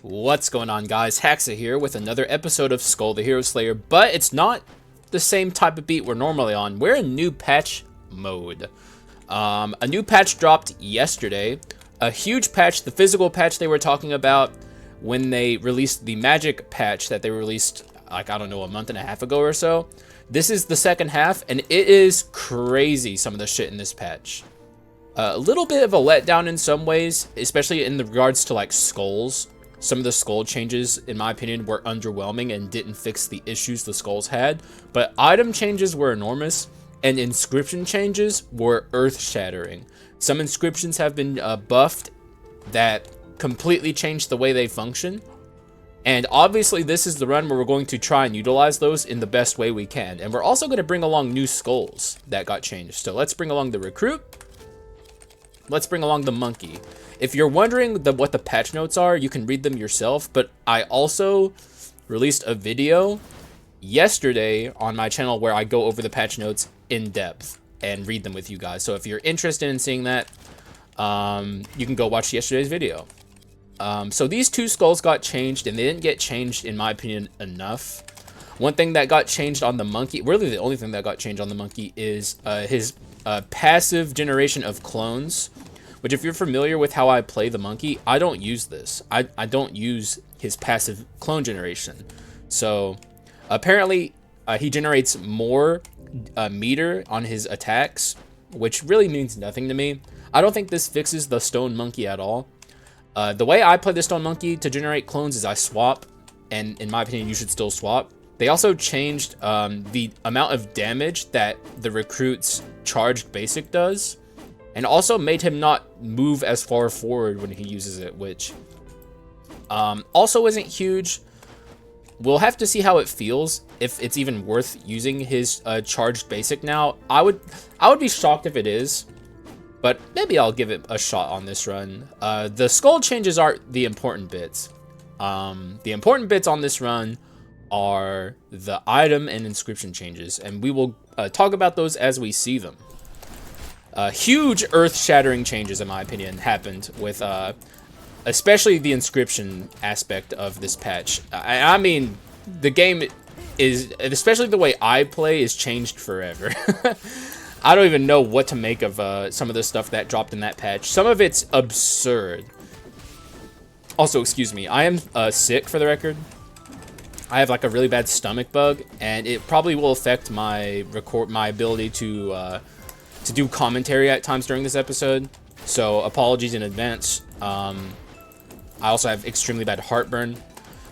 What's going on, guys? Haxa here with another episode of Skul the Hero Slayer, but it's not the same type of beat we're normally on. We're in new patch mode. A new patch dropped yesterday. A huge patch, the physical patch they were talking about when they released the magic patch that they released, like, I don't know, a month and a half ago or so. This is the second half, and it is crazy, some of the shit in this patch. A little bit of a letdown in some ways, especially in regards to, like, skulls. Some of the skull changes, in my opinion, were underwhelming and didn't fix the issues the skulls had. But item changes were enormous, and inscription changes were earth-shattering. Some inscriptions have been buffed that completely changed the way they function. And obviously, this is the run where we're going to try and utilize those in the best way we can. And we're also going to bring along new skulls that got changed. So let's bring along the recruit. Let's bring along the monkey. If you're wondering what the patch notes are, you can read them yourself, but I also released a video yesterday on my channel where I go over the patch notes in depth and read them with you guys. So if you're interested in seeing that, you can go watch yesterday's video. So these two skulls got changed, and they didn't get changed, in my opinion, enough. One thing that got changed on the monkey, really the only thing that got changed on the monkey, is his passive generation of clones. Which, if you're familiar with how I play the monkey, I don't use this. I don't use his passive clone generation. So, apparently, he generates more meter on his attacks, which really means nothing to me. I don't think this fixes the stone monkey at all. The way I play the stone monkey to generate clones is I swap, and in my opinion, you should still swap. They also changed the amount of damage that the recruit's charged basic does. And also made him not move as far forward when he uses it, which also isn't huge. We'll have to see how it feels, if it's even worth using his charged basic now. I would be shocked if it is, but maybe I'll give it a shot on this run. The skull changes aren't the important bits. The important bits on this run are the item and inscription changes, and we will talk about those as we see them. Huge earth-shattering changes, in my opinion, happened with, especially the inscription aspect of this patch. I mean, the game is, especially the way I play, is changed forever. I don't even know what to make of some of the stuff that dropped in that patch. Some of it's absurd. Also, excuse me, I am sick, for the record. I have like a really bad stomach bug, and it probably will affect my ability to do commentary at times during this episode, so apologies in advance. I also have extremely bad heartburn,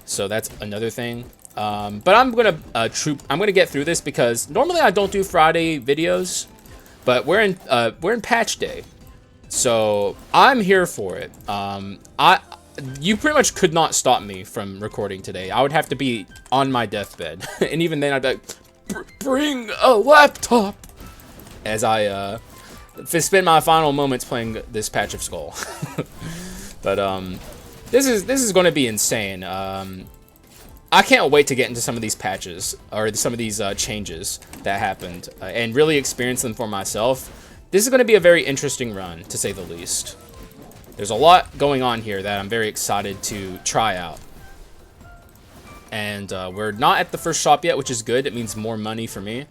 so that's another thing. But I'm gonna get through this because normally I don't do Friday videos, but we're in patch day, so I'm here for it. You pretty much could not stop me from recording today. I would have to be on my deathbed, and even then I'd be like, bring a laptop, as I spend my final moments playing this patch of Skul. But this is going to be insane. I can't wait to get into some of these patches, or some of these changes that happened, and really experience them for myself. This is going to be a very interesting run, to say the least. There's a lot going on here that I'm very excited to try out. And we're not at the first shop yet, which is good. It means more money for me.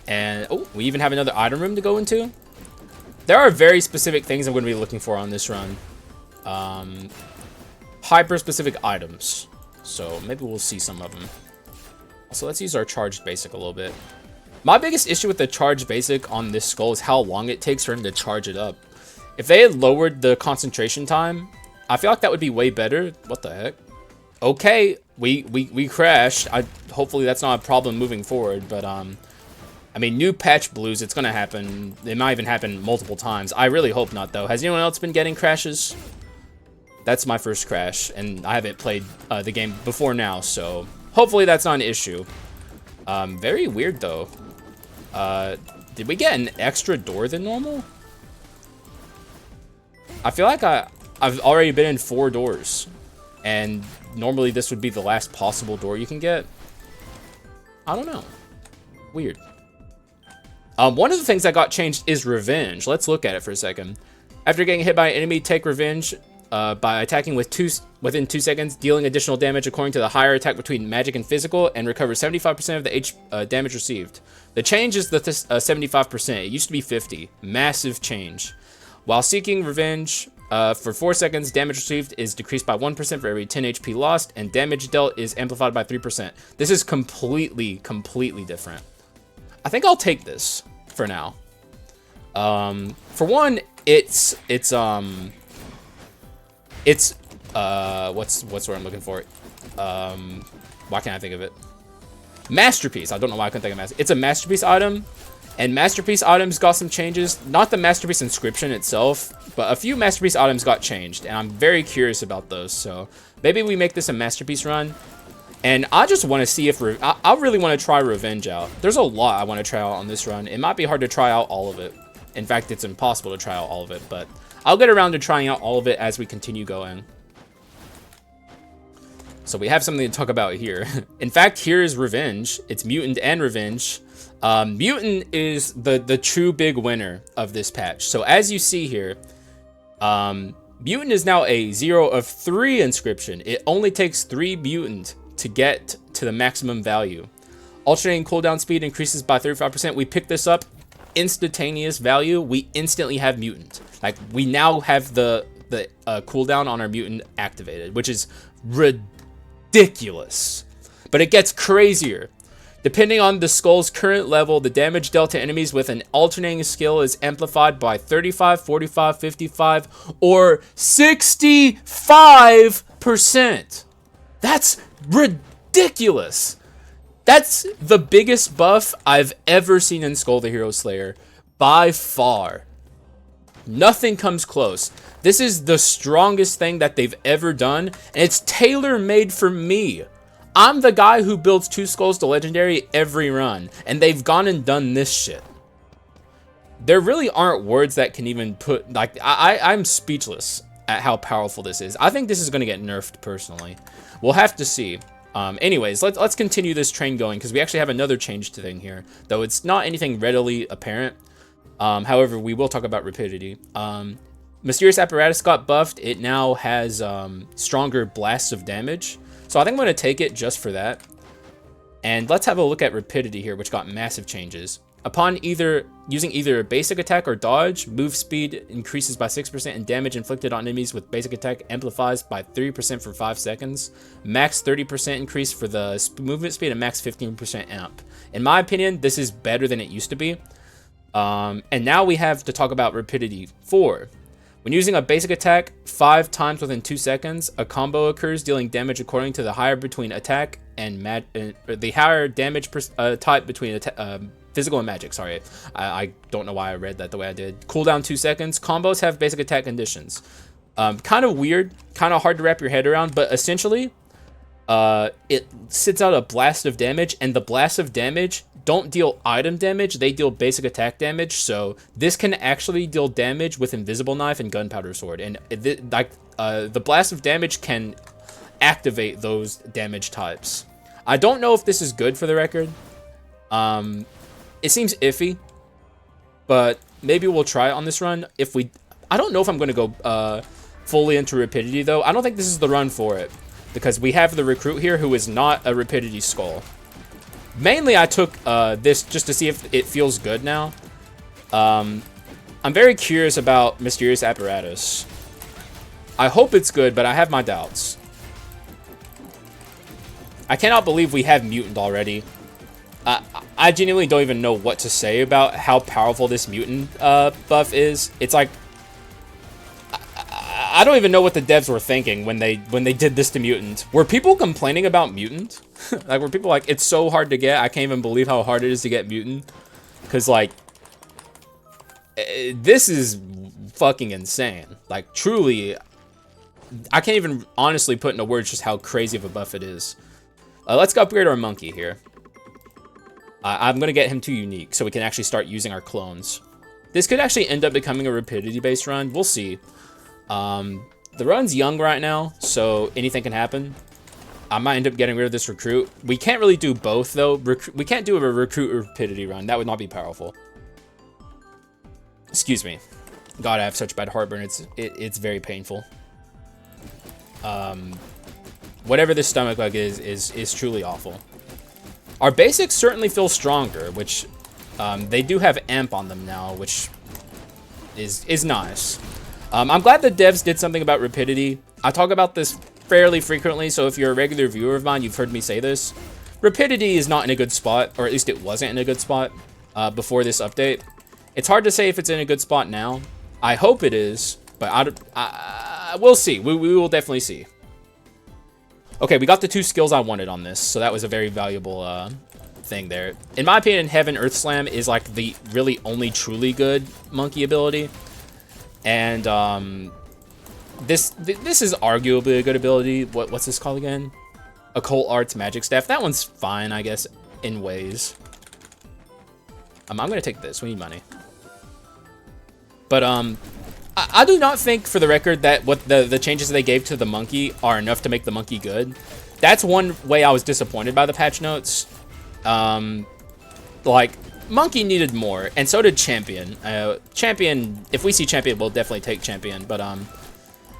And, oh, we even have another item room to go into. There are very specific things I'm going to be looking for on this run. Hyper-specific items. So, maybe we'll see some of them. So, let's use our charged basic a little bit. My biggest issue with the charged basic on this skull is how long it takes for him to charge it up. If they had lowered the concentration time, I feel like that would be way better. What the heck? Okay, we crashed. Hopefully that's not a problem moving forward, but, I mean, new patch blues, it's going to happen. It might even happen multiple times. I really hope not, though. Has anyone else been getting crashes? That's my first crash, and I haven't played the game before now, so hopefully that's not an issue. Very weird, though. Did we get an extra door than normal? I feel like I've already been in 4 doors, and normally this would be the last possible door you can get. I don't know. Weird. One of the things that got changed is revenge. Let's look at it for a second. After getting hit by an enemy, take revenge. by attacking within 2 seconds, dealing additional damage according to the higher attack between magic and physical, and recovers 75% of the damage received. The change is the 75%. It used to be 50. Massive change. While seeking revenge, for 4 seconds, damage received is decreased by 1% for every 10 HP lost, and damage dealt is amplified by 3%. This is completely different. I think I'll take this for now. For one, it's what's what I'm looking for? Why can't I think of it? Masterpiece. I don't know why I couldn't think of masterpiece. It's a masterpiece item, and masterpiece items got some changes. Not the masterpiece inscription itself, but a few masterpiece items got changed, and I'm very curious about those. So maybe we make this a masterpiece run, and I just want to see if I really want to try revenge out. There's a lot I want to try out on this run. It might be hard to try out all of it. In fact, it's impossible to try out all of it, but I'll get around to trying out all of it as we continue going. So we have something to talk about here. In fact, here is revenge. It's Mutant and revenge. Mutant is the true big winner of this patch. So as you see here, Mutant is now a 0 of 3 inscription. It only takes 3 Mutant to get to the maximum value. Alternating cooldown speed increases by 35%. We pick this up, instantaneous value. We instantly have Mutant. Like, we now have the cooldown on our Mutant activated, which is ridiculous. But it gets crazier. Depending on the Skull's current level, the damage dealt to enemies with an alternating skill is amplified by 35, 45, 55, or 65%. That's ridiculous. That's the biggest buff I've ever seen in Skul the Hero Slayer, by far. Nothing comes close. This is the strongest thing that they've ever done, and it's tailor-made for me. I'm the guy who builds 2 Skulls to Legendary every run, and they've gone and done this shit. There really aren't words that can even put, like, I'm speechless at how powerful this is. I think this is going to get nerfed, personally. We'll have to see. Anyways, let's continue this train going, because we actually have another change to thing here, though it's not anything readily apparent. However, we will talk about rapidity. Mysterious Apparatus got buffed. It now has stronger blasts of damage. So I think I'm going to take it just for that. And let's have a look at rapidity here, which got massive changes. Upon using either a basic attack or dodge, move speed increases by 6%, and damage inflicted on enemies with basic attack amplifies by 3% for 5 seconds. Max 30% increase for the movement speed, and max 15% amp. In my opinion, this is better than it used to be. And now we have to talk about rapidity 4. When using a basic attack 5 times within 2 seconds, a combo occurs dealing damage according to the higher between attack and the higher damage type between physical and magic. Sorry, I don't know why I read that the way I did. Cooldown 2 seconds. Combos have basic attack conditions. Kind of weird, kind of hard to wrap your head around, but essentially, it sits out a blast of damage, and the blast of damage don't deal item damage, they deal basic attack damage. So this can actually deal damage with Invisible Knife and Gunpowder Sword, and the blast of damage can activate those damage types. I don't know if this is good for the record. It seems iffy, but maybe we'll try it on this run. I don't know if I'm going to go fully into rapidity, though. I don't think this is the run for it, because we have the recruit here who is not a rapidity skull. Mainly, I took this just to see if it feels good now. I'm very curious about Mysterious Apparatus. I hope it's good, but I have my doubts. I cannot believe we have Mutant already. I genuinely don't even know what to say about how powerful this Mutant buff is. It's like, I don't even know what the devs were thinking when they did this to Mutant. Were people complaining about Mutant? Like, were people like, it's so hard to get, I can't even believe how hard it is to get Mutant? Because, like, this is fucking insane. Like, truly, I can't even honestly put into words just how crazy of a buff it is. Let's go upgrade our monkey here. I'm going to get him to unique so we can actually start using our clones. This could actually end up becoming a rapidity-based run. We'll see. The run's young right now, so anything can happen. I might end up getting rid of this recruit. We can't really do both, though. We can't do a recruit rapidity run. That would not be powerful. Excuse me. God, I have such bad heartburn. It's very painful. Whatever this stomach bug is truly awful. Our basics certainly feel stronger, which they do have amp on them now, which is nice. I'm glad the devs did something about rapidity. I talk about this fairly frequently, so if you're a regular viewer of mine, you've heard me say this. Rapidity is not in a good spot, or at least it wasn't in a good spot before this update. It's hard to say if it's in a good spot now. I hope it is, but we'll see. We will definitely see. Okay, we got the 2 skills I wanted on this, so that was a very valuable thing there. In my opinion, Heaven Earth Slam is like the really only truly good monkey ability. And this is arguably a good ability. What's this called again? Occult Arts Magic Staff. That one's fine, I guess, in ways. I'm gonna take this. We need money. But I do not think, for the record, that what the changes they gave to the monkey are enough to make the monkey good. That's one way I was disappointed by the patch notes. Like, monkey needed more, and so did champion. Champion, if we see champion, we'll definitely take champion. But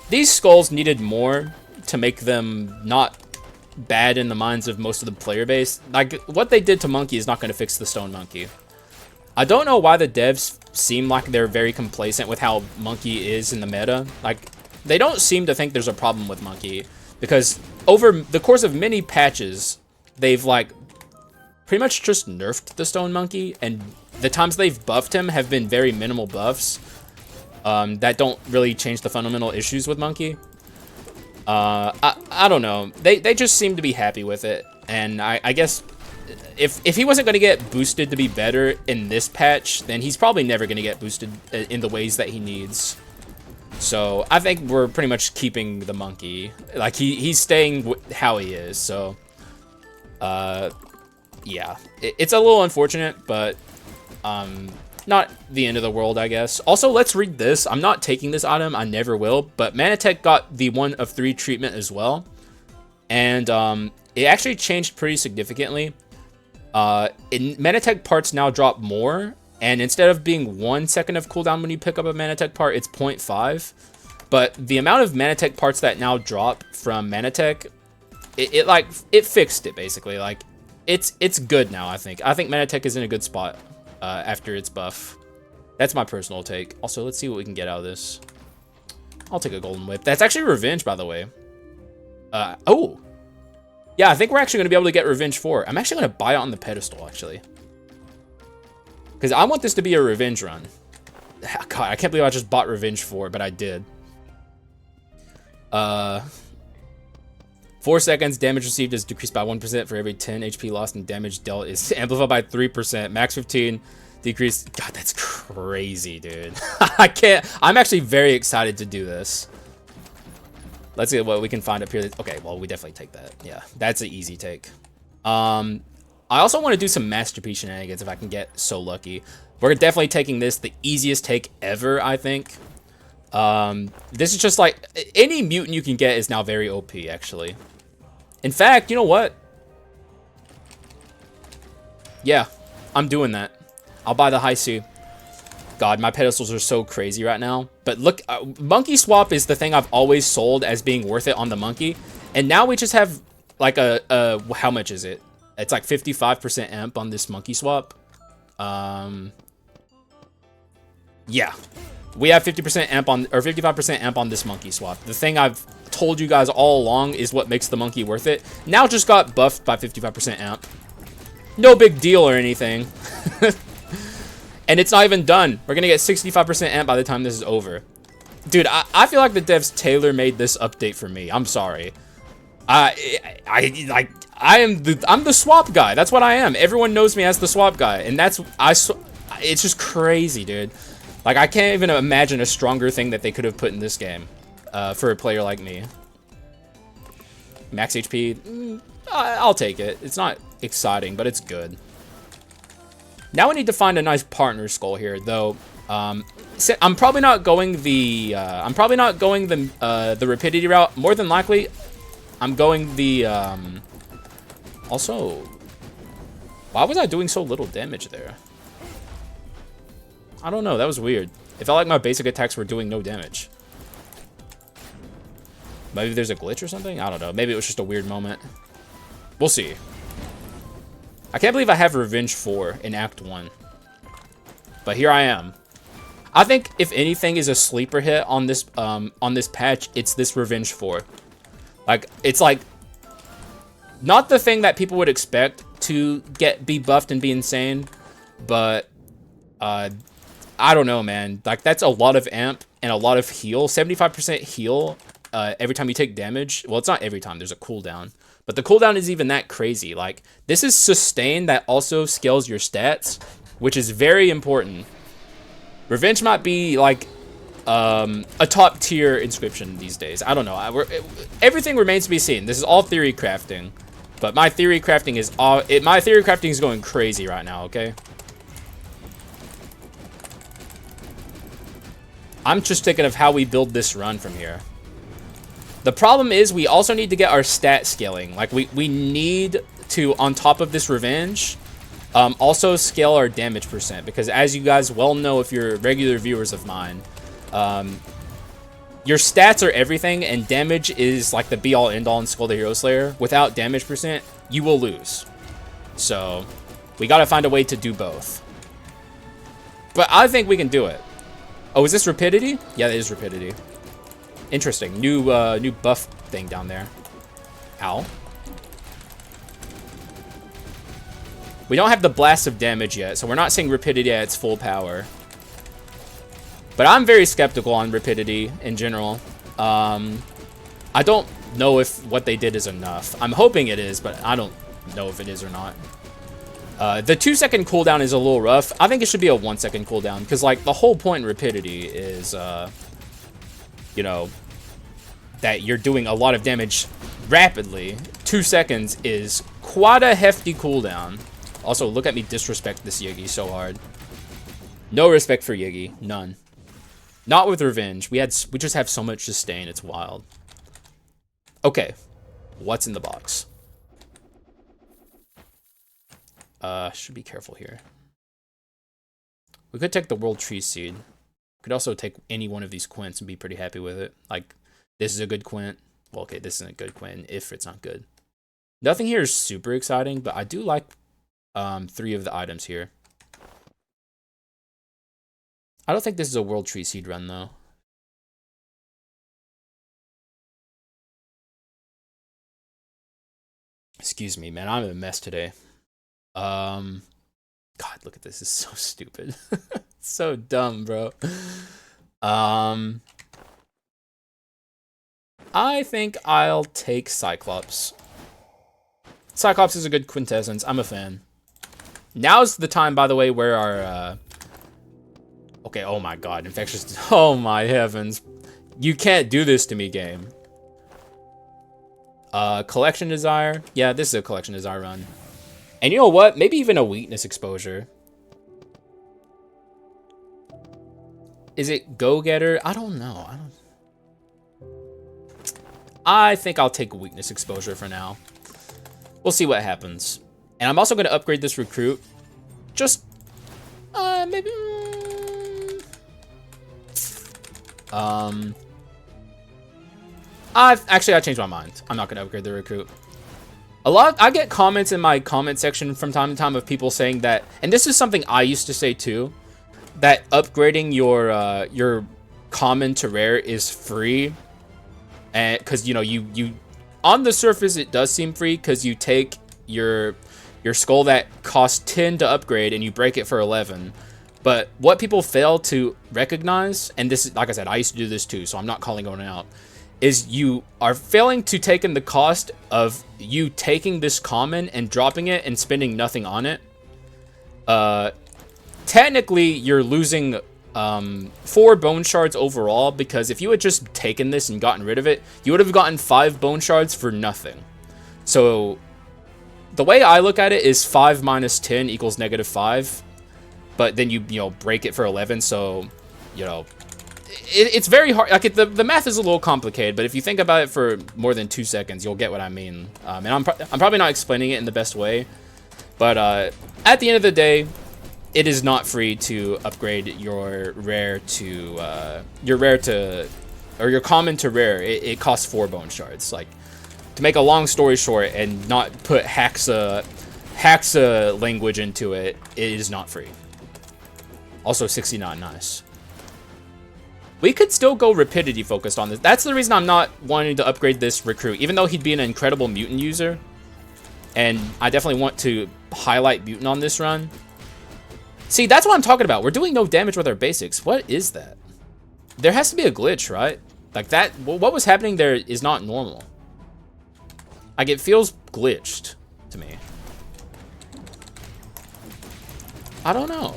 these skulls needed more to make them not bad in the minds of most of the player base. Like, what they did to monkey is not going to fix the stone monkey. I don't know why the devs seem like they're very complacent with how monkey is in the meta. Like, they don't seem to think there's a problem with monkey, because over the course of many patches, they've like pretty much just nerfed the stone monkey, and the times they've buffed him have been very minimal buffs that don't really change the fundamental issues with monkey. I don't know. They just seem to be happy with it, and I guess if he wasn't going to get boosted to be better in this patch, then he's probably never going to get boosted in the ways that he needs. So I think we're pretty much keeping the monkey. Like, he's staying how he is. So yeah, it's a little unfortunate, but not the end of the world, I guess. Also, let's read this. I'm not taking this item. I never will. But Manatech got the 1 of 3 treatment as well. And it actually changed pretty significantly. Manatech parts now drop more. And instead of being 1 second of cooldown when you pick up a Manatech part, it's 0.5. But the amount of Manatech parts that now drop from Manatech, it fixed it, basically. Like, it's good now, I think. I think Manatech is in a good spot after its buff. That's my personal take. Also, let's see what we can get out of this. I'll take a golden whip. That's actually revenge, by the way. Oh. Yeah, I think we're actually going to be able to get revenge 4. I'm actually going to buy it on the pedestal, actually. Because I want this to be a revenge run. God, I can't believe I just bought revenge 4, but I did. 4 seconds, damage received is decreased by 1% for every 10 HP lost, and damage dealt is amplified by 3%. Max 15, decreased. God, that's crazy, dude. I can't. I'm actually very excited to do this. Let's see what we can find up here. Okay, well, we definitely take that. Yeah, that's an easy take. I also want to do some masterpiece shenanigans if I can get so lucky. We're definitely taking this, the easiest take ever, I think. This is just like, any mutant you can get is now very OP, actually. In fact, you know what? Yeah, I'm doing that. I'll buy the high C. God, my pedestals are so crazy right now. But look, monkey swap is the thing I've always sold as being worth it on the monkey. And now we just have like how much is it? It's like 55% amp on this monkey swap. Yeah. We have 50% amp on, or 55% amp on this monkey swap. The thing I've told you guys all along is what makes the monkey worth it. Now just got buffed by 55% amp. No big deal or anything. And it's not even done. We're gonna get 65% amp by the time this is over. Dude, I feel like the devs tailor-made this update for me. I'm sorry. I'm the swap guy. That's what I am. Everyone knows me as the swap guy, and it's just crazy, dude. Like, I can't even imagine a stronger thing that they could have put in this game for a player like me. Max HP, I'll take it. It's not exciting, but it's good. Now we need to find a nice partner skull here, though. I'm probably not going the rapidity route. More than likely, I'm going the also, why was I doing so little damage there? I don't know, that was weird. It felt like my basic attacks were doing no damage. Maybe there's a glitch or something? I don't know. Maybe it was just a weird moment. We'll see. I can't believe I have Revenge 4 in Act 1. But here I am. I think if anything is a sleeper hit on this patch, it's this Revenge 4. Like, it's like not the thing that people would expect to be buffed and be insane, but I don't know, man. Like, that's a lot of amp and a lot of heal. 75% heal every time you take damage. Well, it's not every time. There's a cooldown. But the cooldown is even that crazy. Like, this is sustain that also scales your stats, which is very important. Revenge might be, like, a top-tier inscription these days. I don't know. Everything remains to be seen. This is all theory crafting. But my theory crafting is going crazy right now, okay? I'm just thinking of how we build this run from here. The problem is we also need to get our stat scaling. Like, we need to, on top of this revenge, also scale our damage percent. Because as you guys well know, if you're regular viewers of mine, your stats are everything, and damage is like the be-all, end-all in Skul the Hero Slayer. Without damage percent, you will lose. So, we gotta find a way to do both. But I think we can do it. Oh, is this rapidity? Yeah, it is rapidity. Interesting. New buff thing down there. Ow. We don't have the blast of damage yet, so we're not seeing rapidity at its full power. But I'm very skeptical on rapidity in general. I don't know if what they did is enough. I'm hoping it is, but I don't know if it is or not. The 2-second cooldown is a little rough. I think it should be a 1-second cooldown, because, like, the whole point in rapidity is, you know, that you're doing a lot of damage rapidly. 2 seconds is quite a hefty cooldown. Also, look at me disrespect this Yiggy so hard. No respect for Yiggy. None. Not with Revenge. We just have so much sustain. It's wild. Okay. What's in the box? Should be careful here. We could take the World Tree Seed. Could also take any one of these quints and be pretty happy with it. Like, this is a good quint. Well, okay, this isn't a good quint if it's not good. Nothing here is super exciting, but I do like 3 of the items here. I don't think this is a World Tree Seed run, though. Excuse me, man. I'm a mess today. God, look at this. It's so stupid. It's so dumb, bro. I think I'll take Cyclops. Cyclops is a good quintessence. I'm a fan. Now's the time, by the way, where our... Okay, oh my god. Infectious... Oh my heavens. You can't do this to me, game. Collection Desire. Yeah, this is a Collection Desire run. And you know what? Maybe even a weakness exposure. Is it Go-Getter? I don't know. I think I'll take weakness exposure for now. We'll see what happens. And I'm also going to upgrade this recruit. Just, maybe... I changed my mind. I'm not going to upgrade the recruit. I get comments in my comment section from time to time of people saying that, and this is something I used to say too, that upgrading your common to rare is free, and because you know you on the surface it does seem free because you take your skull that costs 10 to upgrade and you break it for 11. But what people fail to recognize, and this is, like I said, I used to do this too, so I'm not calling anyone out, is you are failing to take in the cost of you taking this common and dropping it and spending nothing on it. Technically, you're losing 4 bone shards overall, because if you had just taken this and gotten rid of it, you would have gotten 5 bone shards for nothing. So, the way I look at it is 5 minus 10 equals -5. But then you break it for 11, so, you know... It's very hard. Like, the math is a little complicated, but if you think about it for more than 2 seconds, you'll get what I mean. And I'm probably not explaining it in the best way, but at the end of the day, it is not free to upgrade your rare to or your common to rare, it costs 4 bone shards. Like, to make a long story short and not put Haxa language into it, it is not free. Also 69, nice. We could still go rapidity focused on this. That's the reason I'm not wanting to upgrade this recruit, even though he'd be an incredible mutant user. And I definitely want to highlight mutant on this run. See, that's what I'm talking about. We're doing no damage with our basics. What is that? There has to be a glitch, right? Like that, what was happening there is not normal. Like, it feels glitched to me. I don't know.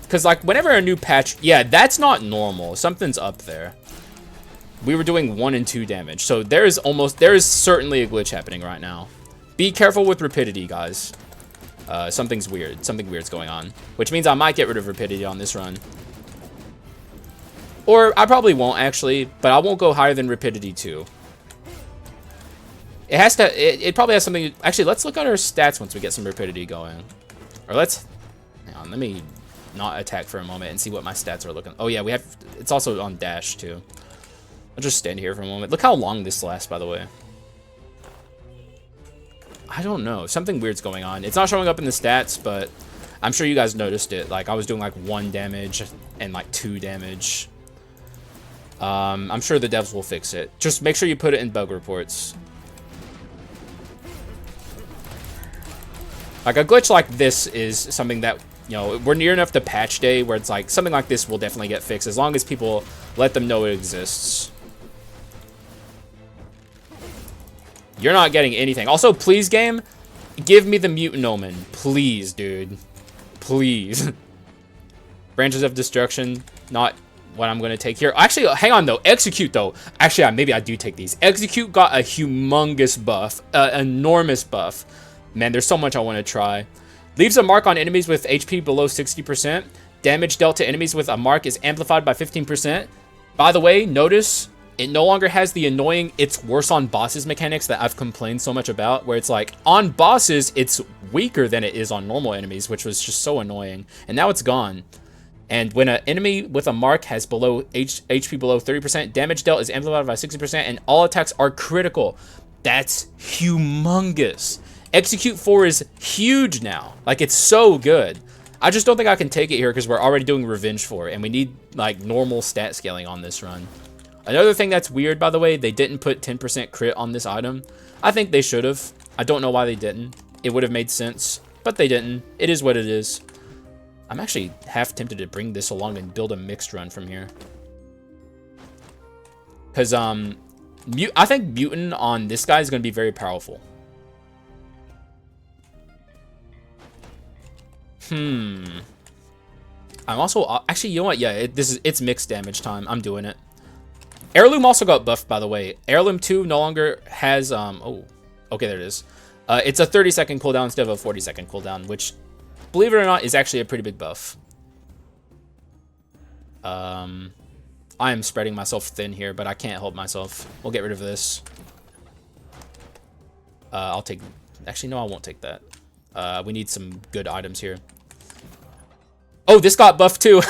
Because, like, whenever a new patch... Yeah, that's not normal. Something's up there. We were doing 1 and 2 damage. So there is certainly a glitch happening right now. Be careful with rapidity, guys. Something's weird. Something weird's going on. Which means I might get rid of rapidity on this run. Or I probably won't, actually. But I won't go higher than rapidity 2. It has to... It probably has something... Actually, let's look at our stats once we get some rapidity going. Or let's... Hang on, let me... not attack for a moment and see what my stats are looking. Oh yeah, we have, it's also on dash too. I'll just stand here for a moment. Look how long this lasts, by the way. I don't know, something weird's going on. It's not showing up in the stats, but I'm sure you guys noticed it. Like, I was doing like 1 damage and like 2 damage. I'm sure the devs will fix it. Just make sure you put it in bug reports. Like, a glitch like this is something that, you know, we're near enough to patch day where it's like something like this will definitely get fixed as long as people let them know it exists. You're not getting anything. Also, please, game, give me the mutant omen. Please, dude. Please. Branches of destruction, not what I'm going to take here. Actually, hang on, though. Execute, though. Actually, maybe I do take these. Execute got a humongous buff. Enormous buff. Man, there's so much I want to try. Leaves a mark on enemies with HP below 60%. Damage dealt to enemies with a mark is amplified by 15%. By the way, notice it no longer has the annoying it's worse on bosses mechanics that I've complained so much about, where it's like on bosses it's weaker than it is on normal enemies, which was just so annoying. And now it's gone. And when an enemy with a mark has HP below 30%, damage dealt is amplified by 60%, and all attacks are critical. That's humongous. Execute 4 is huge now. Like, it's so good. I just don't think I can take it here because we're already doing Revenge 4, and we need, like, normal stat scaling on this run. Another thing that's weird, by the way, they didn't put 10% crit on this item. I think they should have. I don't know why they didn't. It would have made sense, but they didn't. It is what it is. I'm actually half tempted to bring this along and build a mixed run from here. Because, I think Mutant on this guy is going to be very powerful. I'm also... Actually, you know what? Yeah, it's mixed damage time. I'm doing it. Heirloom also got buffed, by the way. Heirloom 2 no longer has... Oh, okay, there it is. It's a 30-second cooldown instead of a 40-second cooldown, which, believe it or not, is actually a pretty big buff. I am spreading myself thin here, but I can't help myself. We'll get rid of this. I'll take... Actually, no, I won't take that. We need some good items here. Oh, this got buffed too.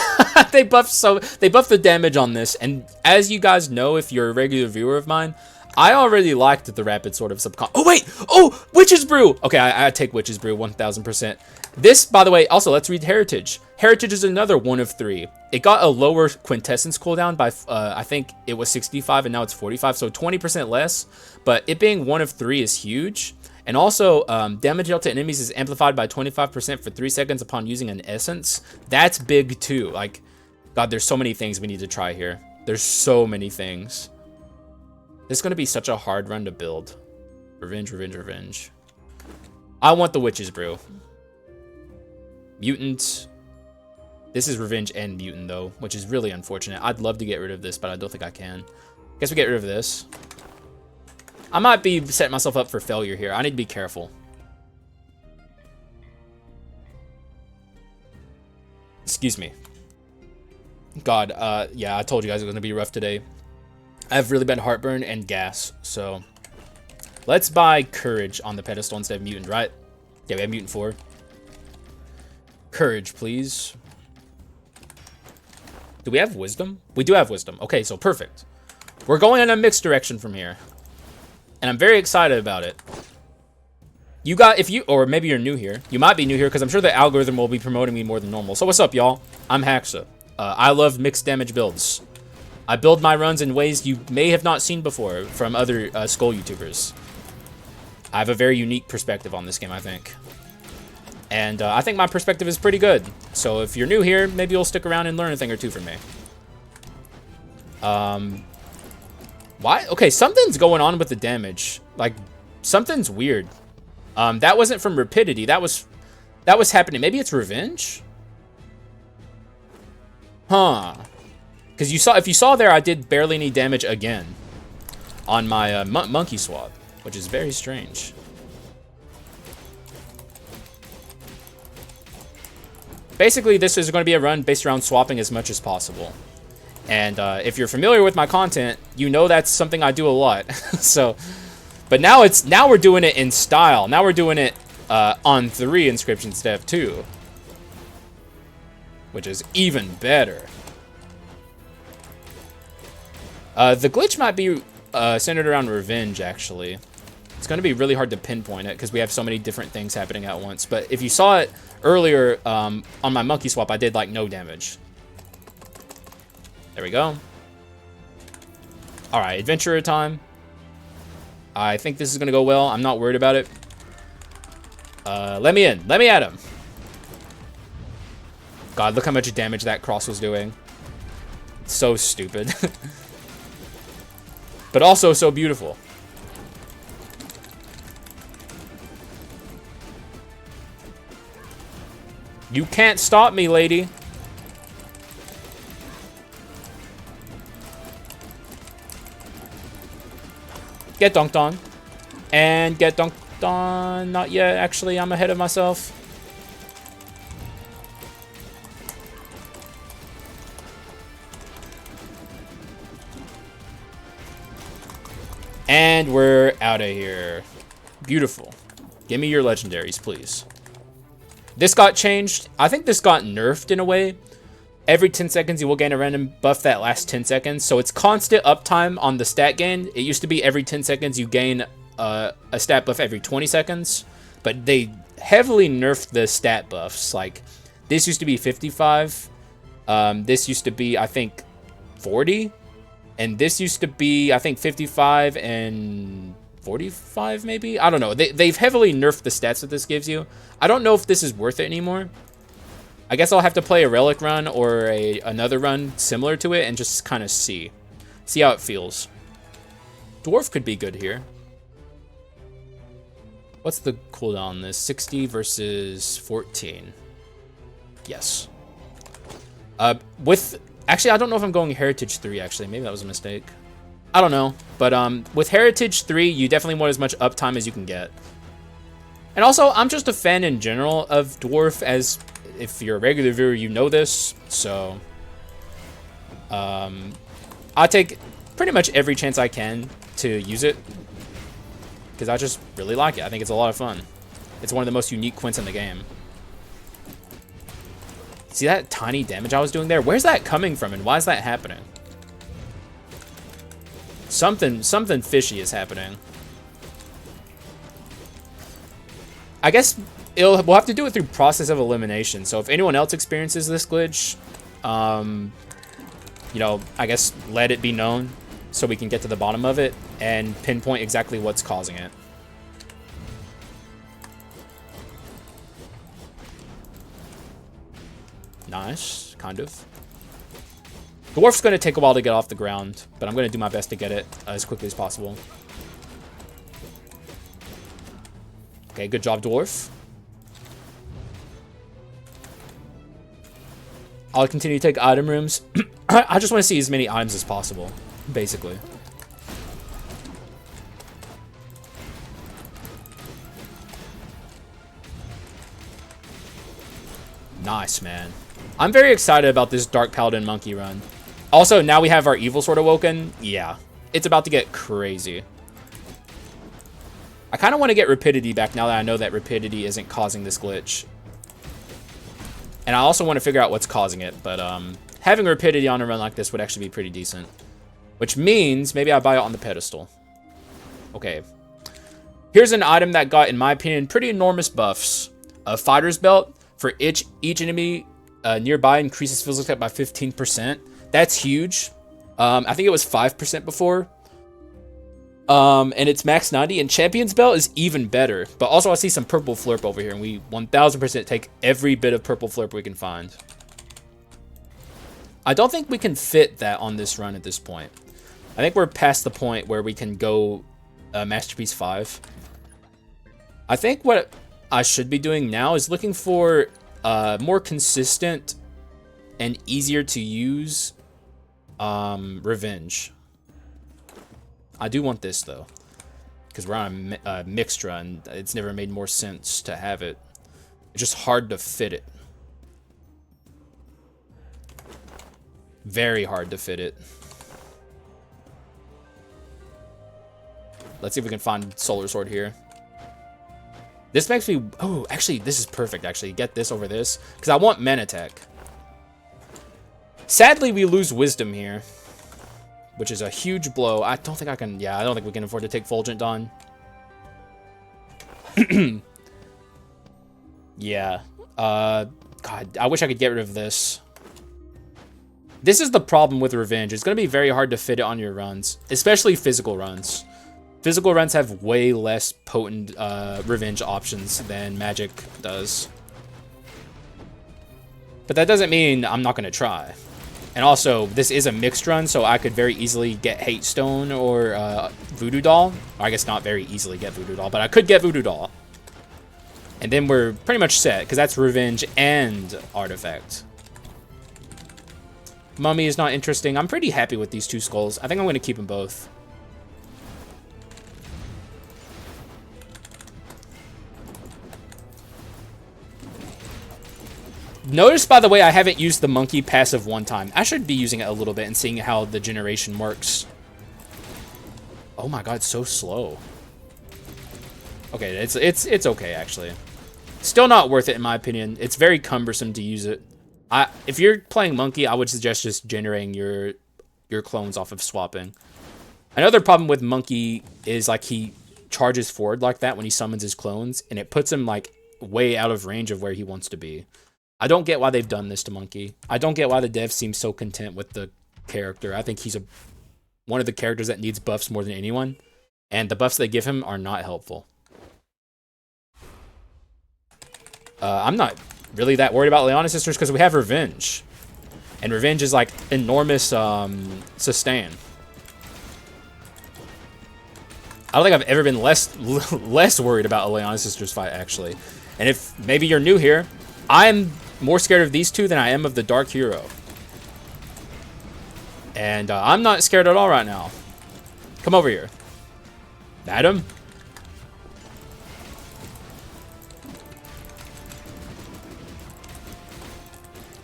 They buffed the damage on this, and as you guys know, if you're a regular viewer of mine, I already liked the rapid sort of subcon. Oh wait, oh, Witch's Brew. Okay, I take Witch's Brew 1000%. This, by the way, also let's read Heritage. Heritage is another 1 of 3. It got a lower quintessence cooldown by I think it was 65 and now it's 45, so 20% less. But it being 1 of 3 is huge. And also, damage dealt to enemies is amplified by 25% for 3 seconds upon using an essence. That's big too. Like, God, there's so many things we need to try here. There's so many things. This is going to be such a hard run to build. Revenge, revenge, revenge. I want the Witch's Brew. Mutant. This is Revenge and Mutant, though, which is really unfortunate. I'd love to get rid of this, but I don't think I can. Guess we get rid of this. I might be setting myself up for failure here. I need to be careful. Excuse me. God, yeah, I told you guys it was going to be rough today. I have really bad heartburn and gas, so... Let's buy Courage on the pedestal instead of Mutant, right? Yeah, we have Mutant 4. Courage, please. Do we have wisdom? We do have wisdom. Okay, so perfect. We're going in a mixed direction from here. And I'm very excited about it. You got, if you, or maybe you're new here. You might be new here because I'm sure the algorithm will be promoting me more than normal. So what's up, y'all? I'm Haxa. I love mixed damage builds. I build my runs in ways you may have not seen before from other Skul YouTubers. I have a very unique perspective on this game, I think. And I think my perspective is pretty good. So if you're new here, maybe you'll stick around and learn a thing or two from me. Why? Okay, something's going on with the damage. Like, something's weird. That wasn't from rapidity. That was happening. Maybe it's revenge? Huh. Because if you saw there, I did barely any damage again on my monkey swap, which is very strange. Basically, this is going to be a run based around swapping as much as possible. And if you're familiar with my content, you know that's something I do a lot. So, but now we're doing it in style. Now we're doing it on 3 inscriptions instead of 2, which is even better. The glitch might be centered around revenge, actually. It's going to be really hard to pinpoint it because we have so many different things happening at once. But if you saw it earlier on my monkey swap, I did like no damage. There we go. All right, adventurer time. I think this is going to go well. I'm not worried about it. Let me in. Let me at him. God, look how much damage that cross was doing. It's so stupid. But also so beautiful. You can't stop me, lady. Get dunked on. And get dunked on. Not yet. Actually, I'm ahead of myself. And we're out of here. Beautiful. Give me your legendaries, please. This got changed. I think this got nerfed in a way. Every 10 seconds, you will gain a random buff that lasts 10 seconds. So it's constant uptime on the stat gain. It used to be every 10 seconds, you gain a stat buff every 20 seconds. But they heavily nerfed the stat buffs. Like, this used to be 55. This used to be, I think, 40. And this used to be, I think, 55 and 45, maybe? I don't know. They've heavily nerfed the stats that this gives you. I don't know if this is worth it anymore. I guess I'll have to play a relic run or another run similar to it and just kind of see how it feels. Dwarf could be good here. What's the cooldown on this? 60 versus 14. Yes. Actually, I don't know if I'm going Heritage 3, actually. Maybe that was a mistake. I don't know. But with Heritage 3, you definitely want as much uptime as you can get. And also, I'm just a fan in general of Dwarf, as if you're a regular viewer, you know this. So, I take pretty much every chance I can to use it. Because I just really like it. I think it's a lot of fun. It's one of the most unique quints in the game. See that tiny damage I was doing there? Where's that coming from and why is that happening? Something fishy is happening. I guess we'll have to do it through process of elimination. So if anyone else experiences this glitch, you know, I guess let it be known so we can get to the bottom of it and pinpoint exactly what's causing it. Nice, kind of. Dwarf's going to take a while to get off the ground, but I'm going to do my best to get it as quickly as possible. Okay, good job, Dwarf. I'll continue to take item rooms. I just want to see as many items as possible, basically. Nice, man. I'm very excited about this Dark Paladin Monkey run. Also, now we have our Evil Sword awoken. Yeah, it's about to get crazy. I kind of want to get Rapidity back now that I know that Rapidity isn't causing this glitch. And I also want to figure out what's causing it, but having rapidity on a run like this would actually be pretty decent. Which means maybe I buy it on the pedestal. Okay. Here's an item that got, in my opinion, pretty enormous buffs. A fighter's belt. For each enemy nearby increases physical attack by 15%. That's huge. I think it was 5% before. And it's max 90. And champion's belt is even better. But also I see some purple flurp over here. And we 1000% take every bit of purple flurp we can find. I don't think we can fit that on this run at this point. I think we're past the point where we can go Masterpiece 5. I think what I should be doing now is looking for more consistent and easier to use Revenge. I do want this though, because we're on a mixed run. It's never made more sense to have it. It's just hard to fit it. Very hard to fit it. Let's see if we can find Solar Sword here. This makes me... Oh, actually, this is perfect, actually. Get this over this. Because I want Manatech. Sadly, we lose Wisdom here. Which is a huge blow. I don't think I can... Yeah, I don't think we can afford to take Fulgent Dawn. Yeah. God, I wish I could get rid of this. This is the problem with Revenge. It's going to be very hard to fit it on your runs. Especially physical runs. Physical runs have way less potent Revenge options than Magic does. But that doesn't mean I'm not going to try. And also, this is a mixed run, so I could very easily get Hate Stone or Voodoo Doll. Or I guess not very easily get Voodoo Doll, but I could get Voodoo Doll. And then we're pretty much set, because that's Revenge and Artifact. Mummy is not interesting. I'm pretty happy with these two skulls. I think I'm going to keep them both. Notice, by the way, I haven't used the monkey passive one time. I should be using it a little bit and seeing how the generation works. Oh my god, so slow. Okay, it's okay, actually. Still not worth it, in my opinion. It's very cumbersome to use it. If you're playing monkey, I would suggest just generating your clones off of swapping. Another problem with monkey is, like, he charges forward like that when he summons his clones, and it puts him, like, way out of range of where he wants to be. I don't get why they've done this to Monkey. I don't get why the dev seems so content with the character. I think he's one of the characters that needs buffs more than anyone. And the buffs they give him are not helpful. I'm not really that worried about Leona Sisters because we have Revenge. And Revenge is like enormous sustain. I don't think I've ever been less worried about a Leona Sisters fight, actually. And if maybe you're new here, I'm more scared of these two than I am of the Dark Hero. And I'm not scared at all right now. Come over here. Madam?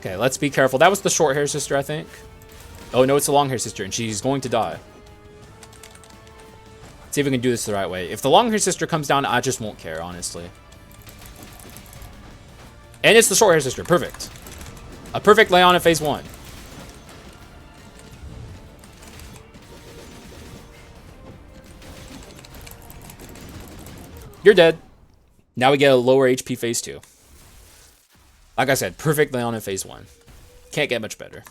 Okay, let's be careful. That was the short hair sister, I think. Oh, no, it's the long hair sister, and she's going to die. Let's see if we can do this the right way. If the long hair sister comes down, I just won't care, honestly. And it's the short hair sister. Perfect. A perfect Leona phase 1. You're dead. Now we get a lower HP phase 2. Like I said, perfect Leona phase 1. Can't get much better.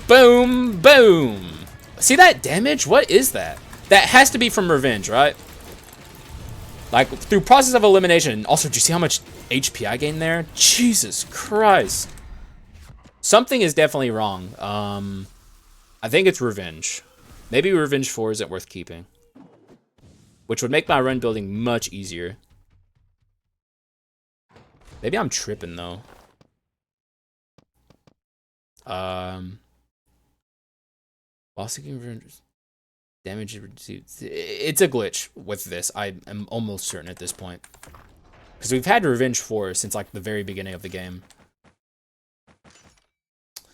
Boom, boom. See that damage? What is that? That has to be from Revenge, right? Like, through process of elimination. Also, do you see how much HP I gained there? Jesus Christ. Something is definitely wrong. I think it's Revenge. Maybe Revenge 4 isn't worth keeping. Which would make my run building much easier. Maybe I'm tripping, though. While seeking revenge, damage received. It's a glitch with this. I am almost certain at this point. Because we've had Revenge 4 since, like, the very beginning of the game.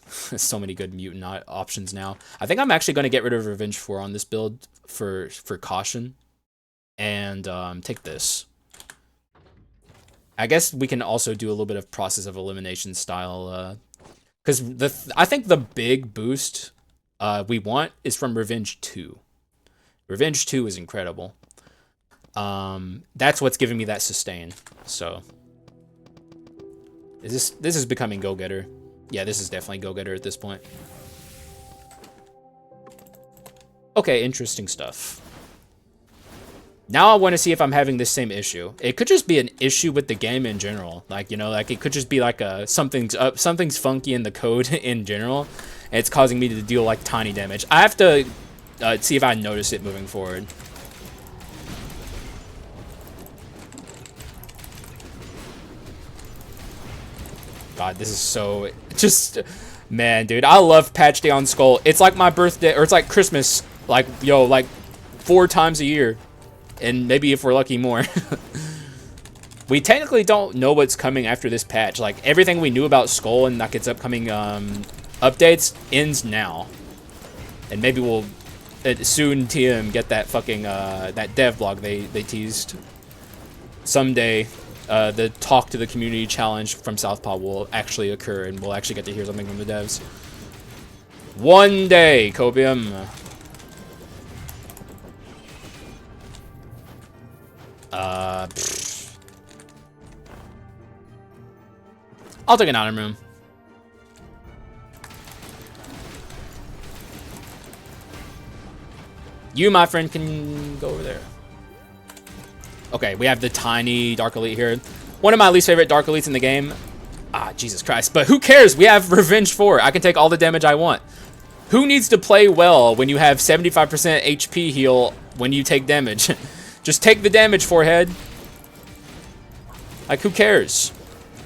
So many good mutant options now. I think I'm actually going to get rid of Revenge 4 on this build for caution. and take this. I guess we can also do a little bit of process of elimination style, because I think the big boost we want is from Revenge 2. Revenge 2 is incredible. That's what's giving me that sustain. So this is becoming go-getter. Yeah, this is definitely go-getter at this point. Okay, interesting stuff. Now I want to see if I'm having this same issue. It could just be an issue with the game in general. Like, you know, like it could just be like something's up, something's funky in the code in general, and it's causing me to deal like tiny damage. I have to see if I notice it moving forward. God, this is so just, man, dude. I love Patch Day on Skul. It's like my birthday, or it's like Christmas, like, yo, like 4 times a year. And maybe if we're lucky, more. We technically don't know what's coming after this patch. Like, everything we knew about Skul and like its upcoming updates ends now. And maybe we'll soon TM get that fucking that dev blog they teased. Someday, the talk to the community challenge from Southpaw will actually occur, and we'll actually get to hear something from the devs. One day, Cobium. I'll take an item room. You, my friend, can go over there. Okay, we have the tiny Dark Elite here. One of my least favorite Dark Elites in the game. Ah, Jesus Christ. But who cares? We have Revenge 4. I can take all the damage I want. Who needs to play well when you have 75% HP heal when you take damage? Just take the damage, forehead. Like, who cares?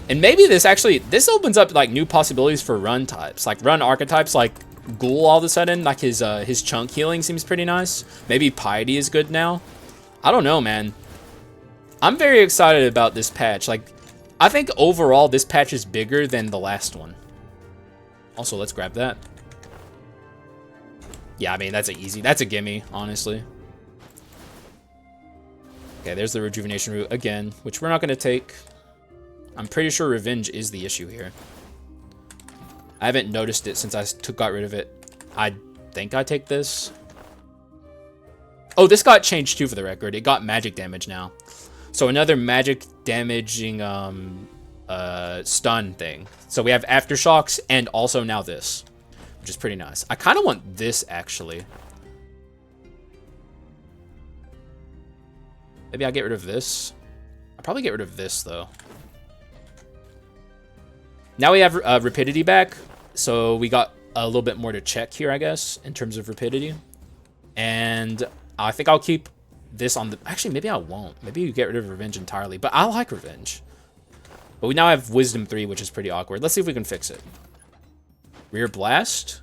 And maybe this opens up like new possibilities for run types, like run archetypes, like Ghoul all of a sudden, like his chunk healing seems pretty nice. Maybe Piety is good now. I don't know, man. I'm very excited about this patch. Like, I think overall this patch is bigger than the last one. Also, let's grab that. Yeah, I mean, that's a gimme, honestly. Okay, there's the rejuvenation route again, which we're not going to take. I'm pretty sure revenge is the issue here. I haven't noticed it since I got rid of it. I think I take this. Oh, this got changed too, for the record. It got magic damage now. So another magic damaging stun thing. So we have aftershocks and also now this, which is pretty nice. I kind of want this, actually. Maybe I'll get rid of this. I'll probably get rid of this, though. Now we have rapidity back, so we got a little bit more to check here, I guess, in terms of rapidity. And I think I'll keep this on the... Actually, maybe I won't. Maybe you get rid of Revenge entirely, but I like Revenge. But we now have Wisdom 3, which is pretty awkward. Let's see if we can fix it. Rear Blast?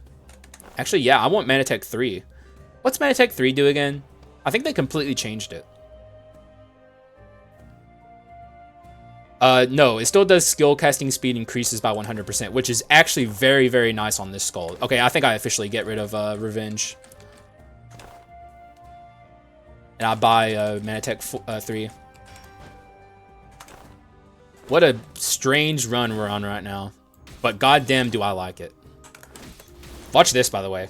Actually, yeah, I want Manatech 3. What's Manatech 3 do again? I think they completely changed it. No, it still does skill casting speed increases by 100%, which is actually very, very nice on this Skul. Okay, I think I officially get rid of Revenge. And I buy Manatech 3. What a strange run we're on right now. But goddamn do I like it. Watch this, by the way.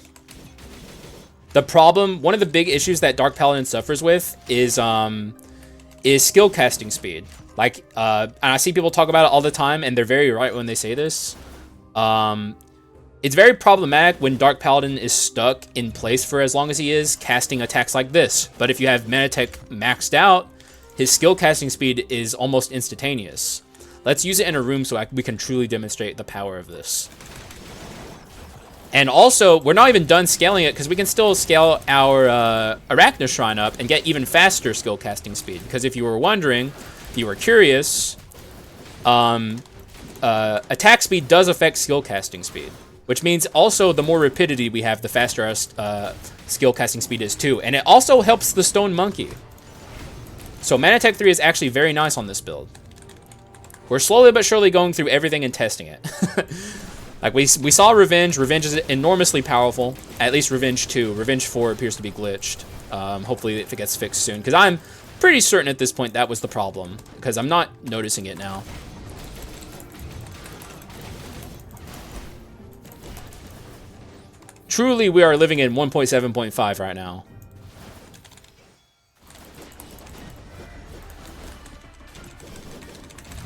The problem, one of the big issues that Dark Paladin suffers with is skill casting speed. Like, and I see people talk about it all the time, and they're very right when they say this. It's very problematic when Dark Paladin is stuck in place for as long as he is, casting attacks like this. But if you have Manatech maxed out, his skill casting speed is almost instantaneous. Let's use it in a room so we can truly demonstrate the power of this. And also, we're not even done scaling it, because we can still scale our Arachna Shrine up and get even faster skill casting speed. Because if you were wondering... you were curious, attack speed does affect skill casting speed, which means also the more rapidity we have, the faster our skill casting speed is too. And it also helps the Stone Monkey. So Manatech 3 is actually very nice on this build. We're slowly but surely going through everything and testing it. Like we saw Revenge. Revenge is enormously powerful. At least Revenge 2. Revenge 4 appears to be glitched. Hopefully if it gets fixed soon. Because I'm Pretty certain at this point that was the problem, because I'm not noticing it now. Truly, we are living in 1.7.5 right now.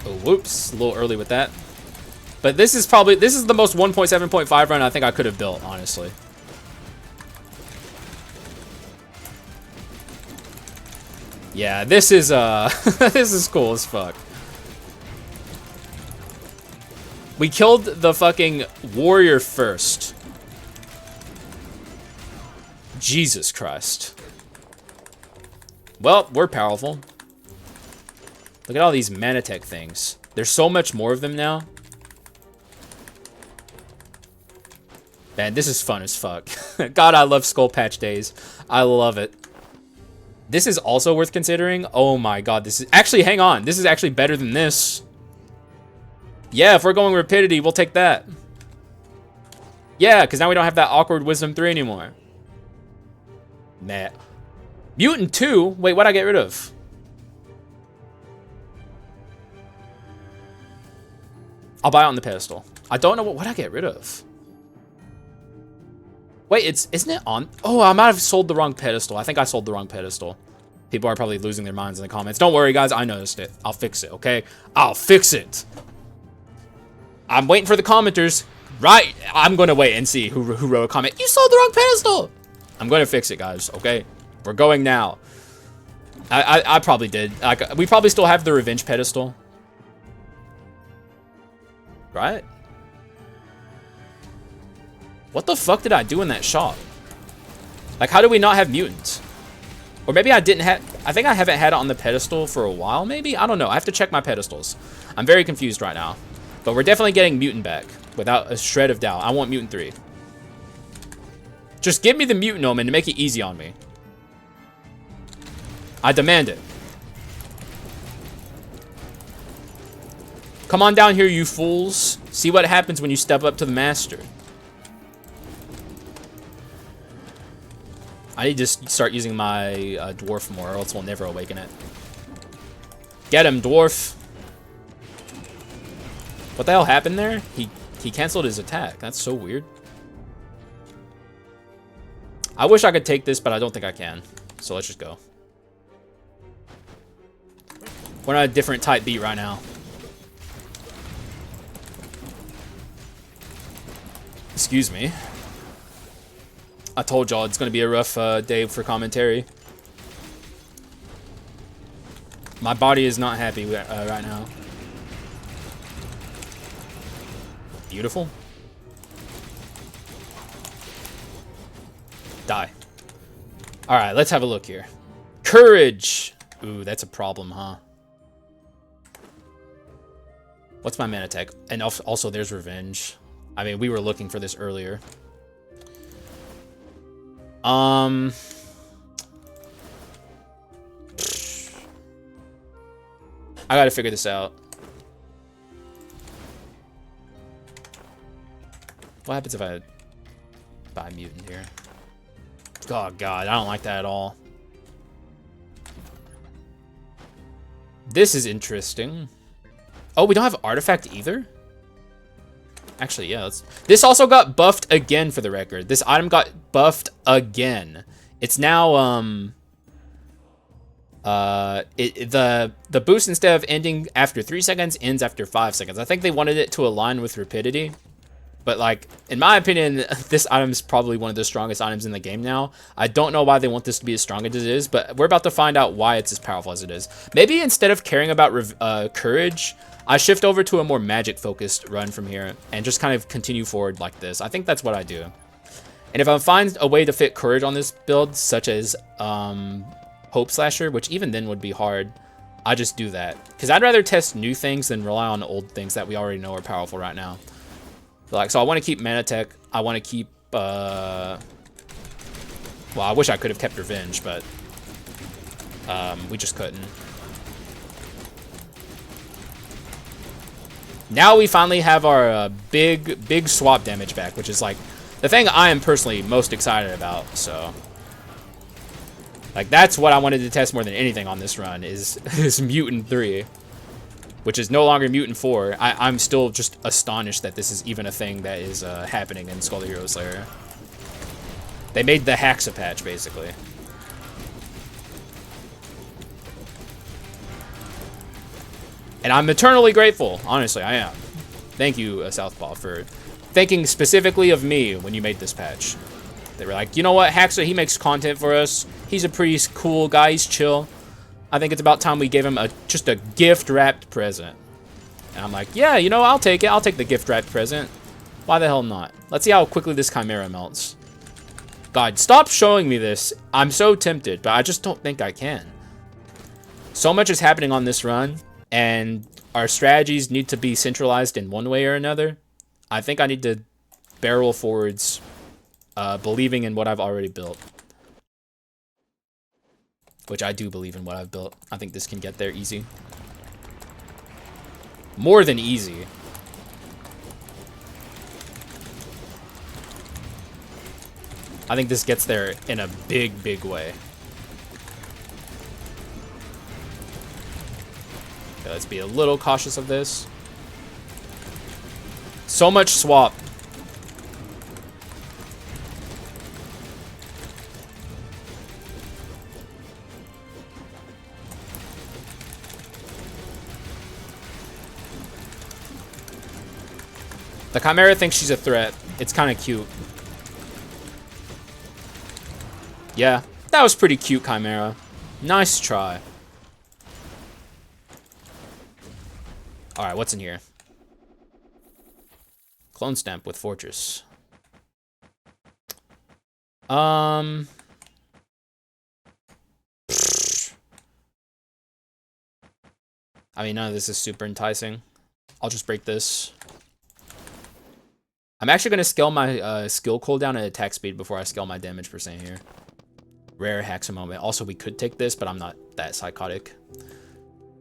Oh, whoops. A little early with that. But this is the most 1.7.5 run I think I could have built, honestly. Yeah, this is this is cool as fuck. We killed the fucking warrior first. Jesus Christ. Well, we're powerful. Look at all these Manatech things. There's so much more of them now. Man, this is fun as fuck. God, I love Skull Patch days. I love it. This is also worth considering. Oh my god, this is... Actually, hang on. This is actually better than this. Yeah, if we're going rapidity, we'll take that. Yeah, because now we don't have that awkward Wisdom 3 anymore. Nah. Mutant 2? Wait, what'd I get rid of? I'll buy it on the pedestal. I don't know what'd I get rid of? Wait, isn't it on? Oh, I might have sold the wrong pedestal. I think I sold the wrong pedestal. People are probably losing their minds in the comments. Don't worry, guys. I noticed it. I'll fix it, okay? I'll fix it. I'm waiting for the commenters. Right. I'm going to wait and see who wrote a comment. You sold the wrong pedestal. I'm going to fix it, guys, okay? We're going now. I probably did. Like, we probably still have the revenge pedestal. Right? What the fuck did I do in that shop? Like, how do we not have mutants? Or maybe I didn't have... I think I haven't had it on the pedestal for a while, maybe? I don't know. I have to check my pedestals. I'm very confused right now. But we're definitely getting mutant back. Without a shred of doubt. I want mutant 3. Just give me the mutant omen to make it easy on me. I demand it. Come on down here, you fools. See what happens when you step up to the master. I need to start using my dwarf more, or else we'll never awaken it. Get him, dwarf. What the hell happened there? He canceled his attack. That's so weird. I wish I could take this, but I don't think I can. So let's just go. We're on a different type beat right now. Excuse me. I told y'all it's going to be a rough day for commentary. My body is not happy right now. Beautiful. Die. Alright, let's have a look here. Courage! Ooh, that's a problem, huh? What's my Manatech? And also, there's revenge. I mean, we were looking for this earlier. I gotta figure this out. What happens if I buy mutant here? Oh god, I don't like that at all. This is interesting. Oh, we don't have artifact either? Actually, yeah. This also got buffed again for the record. This item got buffed again. It's now, the boost, instead of ending after 3 seconds, ends after 5 seconds. I think they wanted it to align with rapidity. But, like, in my opinion, this item is probably one of the strongest items in the game now. I don't know why they want this to be as strong as it is, but we're about to find out why it's as powerful as it is. Maybe instead of caring about courage, I shift over to a more magic-focused run from here and just kind of continue forward like this. I think that's what I do. And if I find a way to fit courage on this build, such as Hope Slasher, which even then would be hard, I just do that. Because I'd rather test new things than rely on old things that we already know are powerful right now. Like, so I want to keep Manatech. I want to keep, well, I wish I could have kept Revenge, but we just couldn't. Now we finally have our big swap damage back, which is like the thing I am personally most excited about, so. Like, that's what I wanted to test more than anything on this run, is Mutant 3. Which is no longer Mutant 4. I'm still just astonished that this is even a thing that is happening in Skul the Hero Slayer. They made the Haxa patch, basically. And I'm eternally grateful. Honestly, I am. Thank you, Southpaw, for thinking specifically of me when you made this patch. They were like, you know what, Haxa, he makes content for us. He's a pretty cool guy. He's chill. I think it's about time we gave him just a gift-wrapped present. And I'm like, yeah, you know, I'll take it. I'll take the gift-wrapped present. Why the hell not? Let's see how quickly this Chimera melts. God, stop showing me this. I'm so tempted, but I just don't think I can. So much is happening on this run, and our strategies need to be centralized in one way or another. I think I need to barrel forwards, believing in what I've already built. Which I do believe in what I've built. I think this can get there easy. More than easy. I think this gets there in a big, big way. Okay, let's be a little cautious of this. So much swap. The Chimera thinks she's a threat. It's kind of cute. Yeah, that was pretty cute, Chimera. Nice try. Alright, what's in here? Clone stamp with Fortress. I mean, none of this is super enticing. I'll just break this. I'm actually going to scale my skill cooldown and attack speed before I scale my damage percent here. Rare Haxa moment. Also, we could take this, but I'm not that psychotic.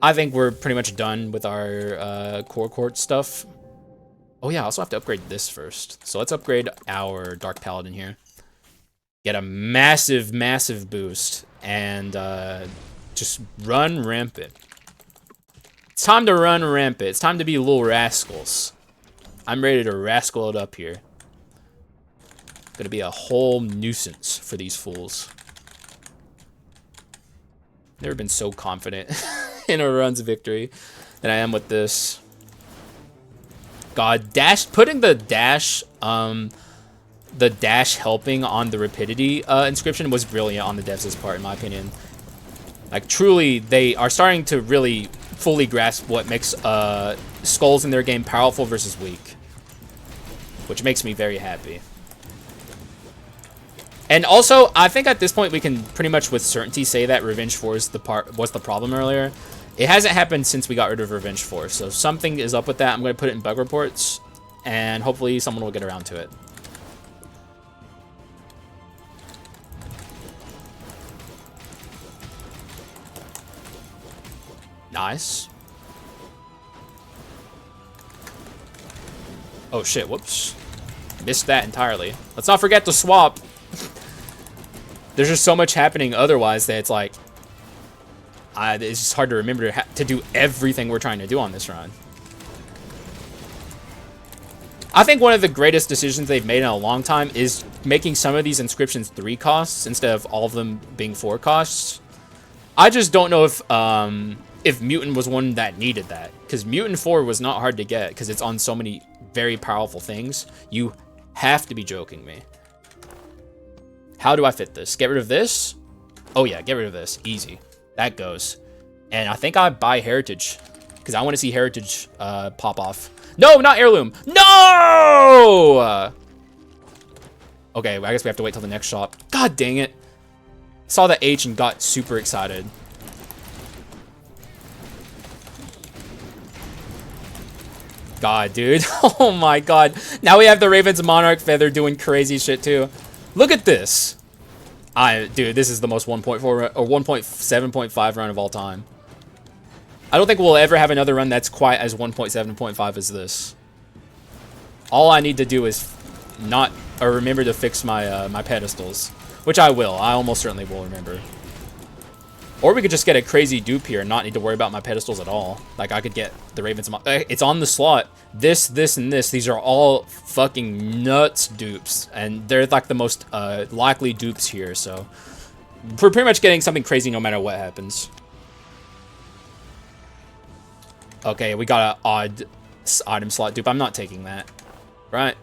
I think we're pretty much done with our core court stuff. Oh yeah, I also have to upgrade this first. So let's upgrade our Dark Paladin here. Get a massive, massive boost. And just run rampant. It's time to run rampant. It's time to be little rascals. I'm ready to rascal it up here. Gonna be a whole nuisance for these fools. Never been so confident in a run's victory than I am with this. God, putting the dash helping on the rapidity inscription was brilliant on the devs' part, in my opinion. Like, truly, they are starting to really fully grasp what makes skulls in their game powerful versus weak. Which makes me very happy. And also, I think at this point we can pretty much with certainty say that Revenge 4 was the problem earlier. It hasn't happened since we got rid of Revenge 4, so something is up with that. I'm going to put it in bug reports, and hopefully someone will get around to it. Nice. Oh shit, whoops. Missed that entirely. Let's not forget to swap. There's just so much happening otherwise that it's like... it's just hard to remember to do everything we're trying to do on this run. I think one of the greatest decisions they've made in a long time is making some of these inscriptions 3 costs instead of all of them being 4 costs. I just don't know if Mutant was one that needed that. Because Mutant 4 was not hard to get because it's on so many very powerful things. You have to be joking me. How do I fit this? Get rid of this? Oh yeah, get rid of this. Easy. That goes. And I think I buy Heritage. Because I want to see Heritage pop off. No, not Heirloom. No! Okay, I guess we have to wait till the next shop. God dang it. Saw the H and got super excited. God, dude. Oh my god. Now we have the Raven's Monarch Feather doing crazy shit too. Look at this. Dude, this is the most 1.4 or 1.7.5 run of all time. I don't think we'll ever have another run that's quite as 1.7.5 as this. All I need to do is remember to fix my my pedestals, which I will. I almost certainly will remember. Or we could just get a crazy dupe here and not need to worry about my pedestals at all. Like, I could get the Ravens... It's on the slot. This, and this. These are all fucking nuts dupes. And they're, like, the most likely dupes here, so... We're pretty much getting something crazy no matter what happens. Okay, we got an odd item slot dupe. I'm not taking that. Right?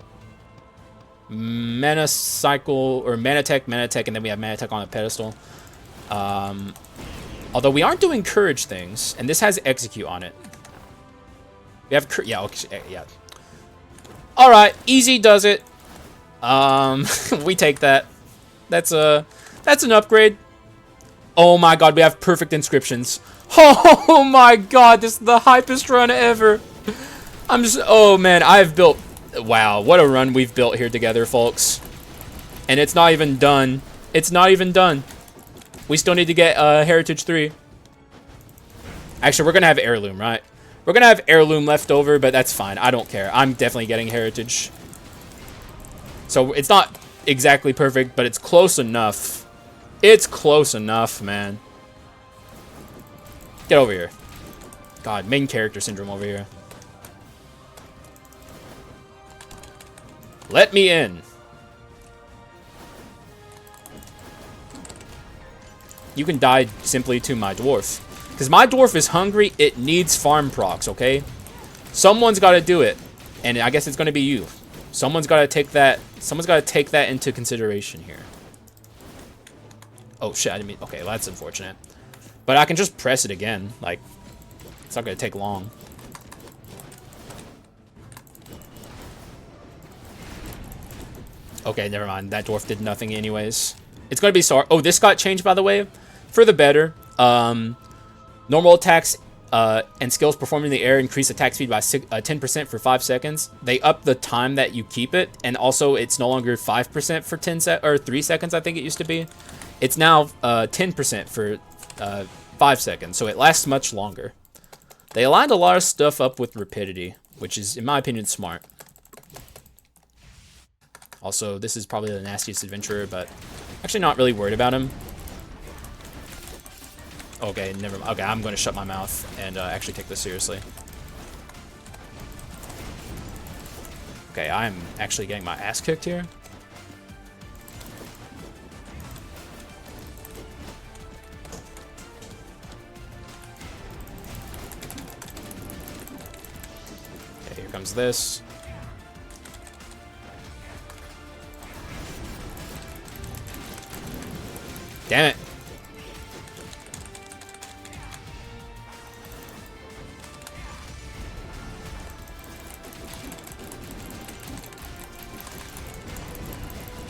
Mana Cycle... Or Manatech, and then we have Manatech on a pedestal. Although we aren't doing courage things, and this has execute on it. We have yeah, okay, yeah. All right, easy does it. We take that. That's an upgrade. Oh my god, we have perfect inscriptions. Oh my god, this is the hypest run ever. I'm just, oh man, I've built, wow, what a run we've built here together, folks. And it's not even done. It's not even done. We still need to get Heritage 3. Actually, we're going to have Heirloom, right? We're going to have Heirloom left over, but that's fine. I don't care. I'm definitely getting Heritage. So it's not exactly perfect, but it's close enough. It's close enough, man. Get over here. God, main character syndrome over here. Let me in. You can die simply to my dwarf. Because my dwarf is hungry, it needs farm procs, okay? Someone's got to do it. And I guess it's going to be you. Someone's got to take that into consideration here. Oh shit, I didn't mean, okay, well, that's unfortunate. But I can just press it again. Like, it's not going to take long. Okay, never mind. That dwarf did nothing anyways. It's going to be sorry. Oh, this got changed, by the way. For the better. Normal attacks and skills performed in the air increase attack speed by 10% for 5 seconds. They up the time that you keep it, and also it's no longer 5% for 3 seconds. I think it used to be. It's now 10% for 5 seconds, so it lasts much longer. They aligned a lot of stuff up with rapidity, which is, in my opinion, smart. Also, this is probably the nastiest adventurer, but actually not really worried about him. Okay, never mind. Okay, I'm going to shut my mouth and actually take this seriously. Okay, I'm actually getting my ass kicked here. Okay, here comes this. Damn it.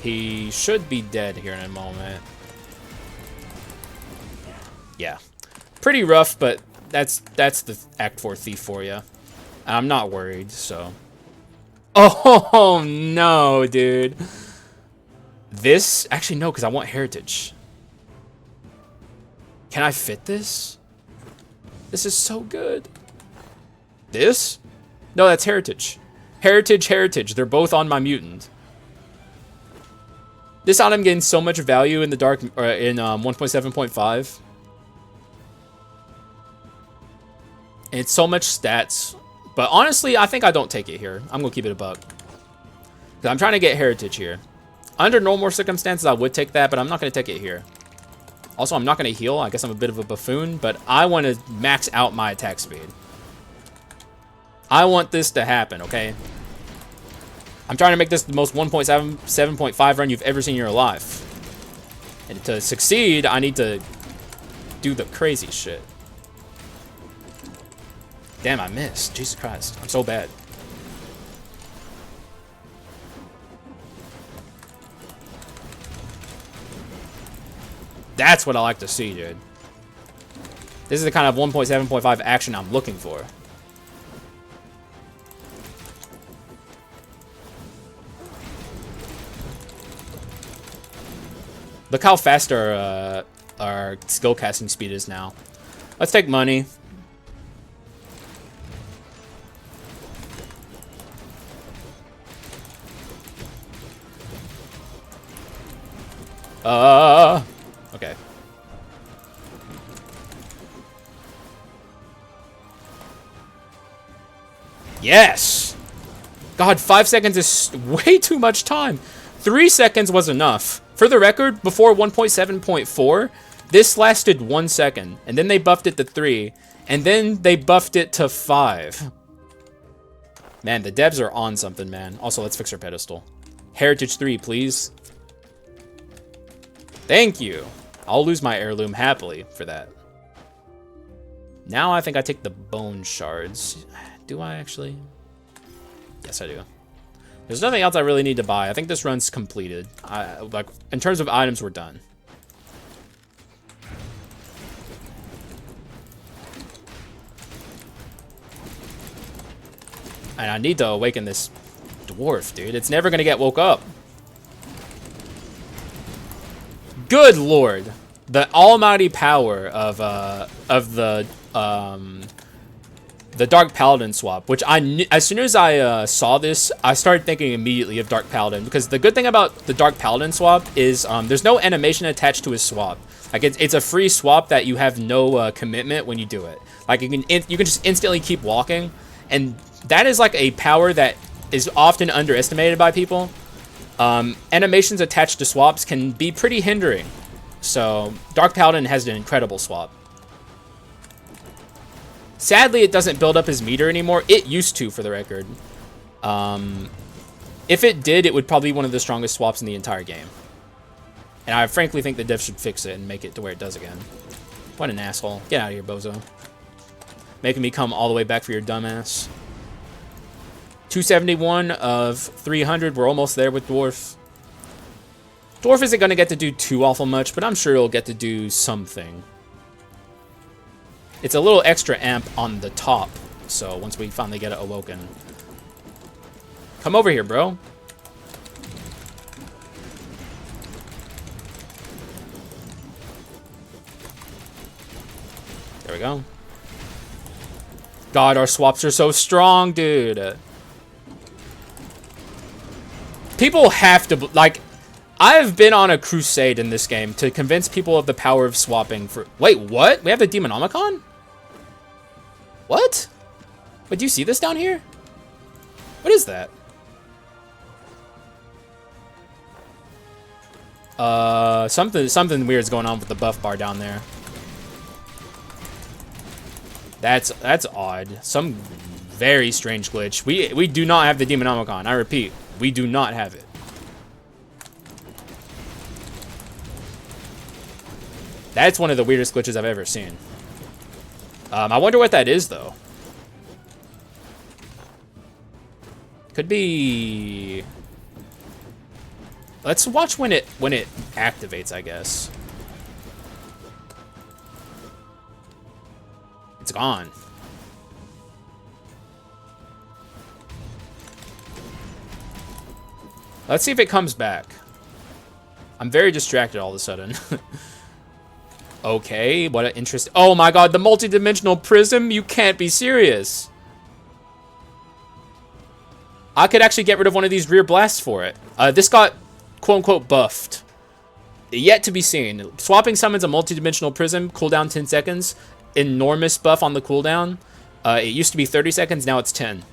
He should be dead here in a moment. Yeah. Pretty rough, but that's the Act 4 thief for you. And I'm not worried, so. Oh, no, dude. This? Actually, no, because I want Heritage. Can I fit this? This is so good. This? No, that's Heritage. Heritage. They're both on my Mutant. This item gains so much value in the dark, or in 1.7.5. And it's so much stats. But honestly, I think I don't take it here. I'm going to keep it a buck. Because I'm trying to get Heritage here. Under normal circumstances, I would take that, but I'm not going to take it here. Also, I'm not going to heal. I guess I'm a bit of a buffoon, but I want to max out my attack speed. I want this to happen, okay? I'm trying to make this the most 1.7.5 run you've ever seen in your life. And to succeed, I need to do the crazy shit. Damn, I missed. Jesus Christ. I'm so bad. That's what I like to see, dude. This is the kind of 1.7.5 action I'm looking for. Look how fast our skill casting speed is now. Let's take money. Okay. Yes! God, 5 seconds is way too much time. 3 seconds was enough. For the record, before 1.7.4, this lasted 1 second. And then they buffed it to 3. And then they buffed it to 5. Man, the devs are on something, man. Also, let's fix our pedestal. Heritage 3, please. Thank you. I'll lose my heirloom happily for that. Now I think I take the bone shards. Do I actually? Yes, I do. There's nothing else I really need to buy. I think this run's completed. Like, in terms of items, we're done. And I need to awaken this dwarf, dude. It's never gonna get woke up. Good lord. The almighty power of the Dark Paladin swap, which I knew, as soon as I saw this, I started thinking immediately of Dark Paladin, because the good thing about the Dark Paladin swap is there's no animation attached to his swap. Like, it's a free swap that you have no commitment when you do it. Like, you can just instantly keep walking, and that is like a power that is often underestimated by people. Animations attached to swaps can be pretty hindering. So, Dark Paladin has an incredible swap. Sadly, it doesn't build up his meter anymore. It used to, for the record. If it did, it would probably be one of the strongest swaps in the entire game. And I frankly think the devs should fix it and make it to where it does again. What an asshole. Get out of here, bozo. Making me come all the way back for your dumbass. 271 of 300. We're almost there with Dwarf. Dwarf isn't going to get to do too awful much, but I'm sure he'll get to do something. It's a little extra amp on the top, so once we finally get it awoken. Come over here, bro. There we go. God, our swaps are so strong, dude. People have to, like, I've been on a crusade in this game to convince people of the power of swapping for... Wait, what? We have the Demonomicon? What? Wait, do you see this down here? What is that? Something weird's going on with the buff bar down there. That's odd. Some very strange glitch. We do not have the Demonomicon. I repeat, we do not have it. That's one of the weirdest glitches I've ever seen. I wonder what that is, though. Could be... Let's watch when it activates, I guess. It's gone. Let's see if it comes back. I'm very distracted all of a sudden. Okay, what an interest. Oh my god, the multi-dimensional prism? You can't be serious. I could actually get rid of one of these rear blasts for it. This got, quote-unquote, buffed. Yet to be seen. Swapping summons a multi-dimensional prism, cooldown 10 seconds. Enormous buff on the cooldown. It used to be 30 seconds, now it's 10.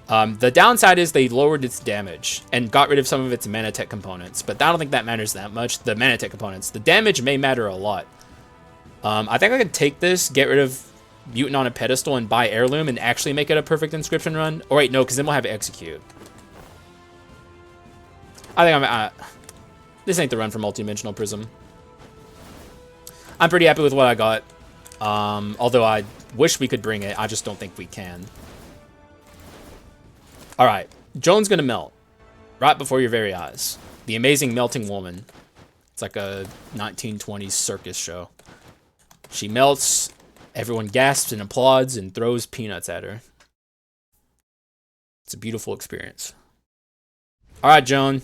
The downside is they lowered its damage and got rid of some of its Manatech components, but I don't think that matters that much, the Manatech components. The damage may matter a lot. I think I could take this, get rid of Mutant on a pedestal, and buy Heirloom and actually make it a perfect inscription run. Or wait, no, because then we'll have Execute. I think this ain't the run for Multi-Dimensional Prism. I'm pretty happy with what I got. Although I wish we could bring it, I just don't think we can. Alright, Joan's gonna melt. Right before your very eyes. The Amazing Melting Woman. It's like a 1920s circus show. She melts, everyone gasps and applauds and throws peanuts at her. It's a beautiful experience. Alright, Joan.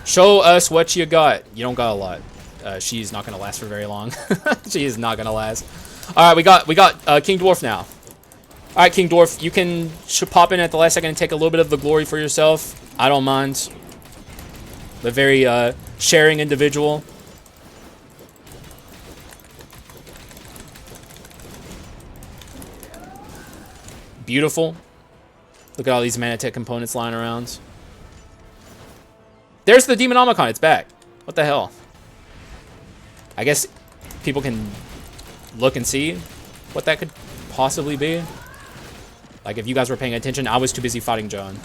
Show us what you got. You don't got a lot. She's not gonna last for very long. She is not gonna last. Alright, we got King Dwarf now. Alright, King Dwarf, you can pop in at the last second and take a little bit of the glory for yourself. I don't mind. The very sharing individual. Beautiful. Look at all these Manatech components lying around. There's the Demonomicon. It's back. What the hell? I guess people can look and see what that could possibly be. Like, if you guys were paying attention, I was too busy fighting John.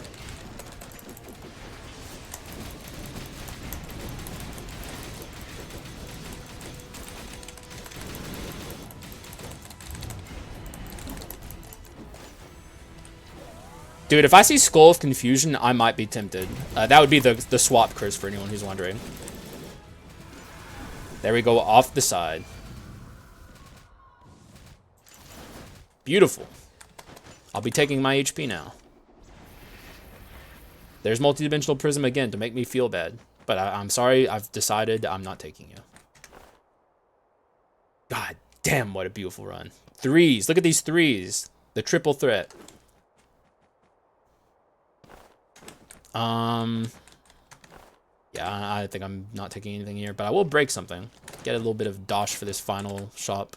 Dude, if I see Skull of Confusion, I might be tempted. That would be the swap curse for anyone who's wondering. There we go, off the side. Beautiful. I'll be taking my HP now. There's multidimensional prism again to make me feel bad. But I'm sorry, I've decided I'm not taking you. God damn, what a beautiful run. Threes, look at these threes. The triple threat. Yeah, I think I'm not taking anything here, but I will break something. Get a little bit of dosh for this final shop.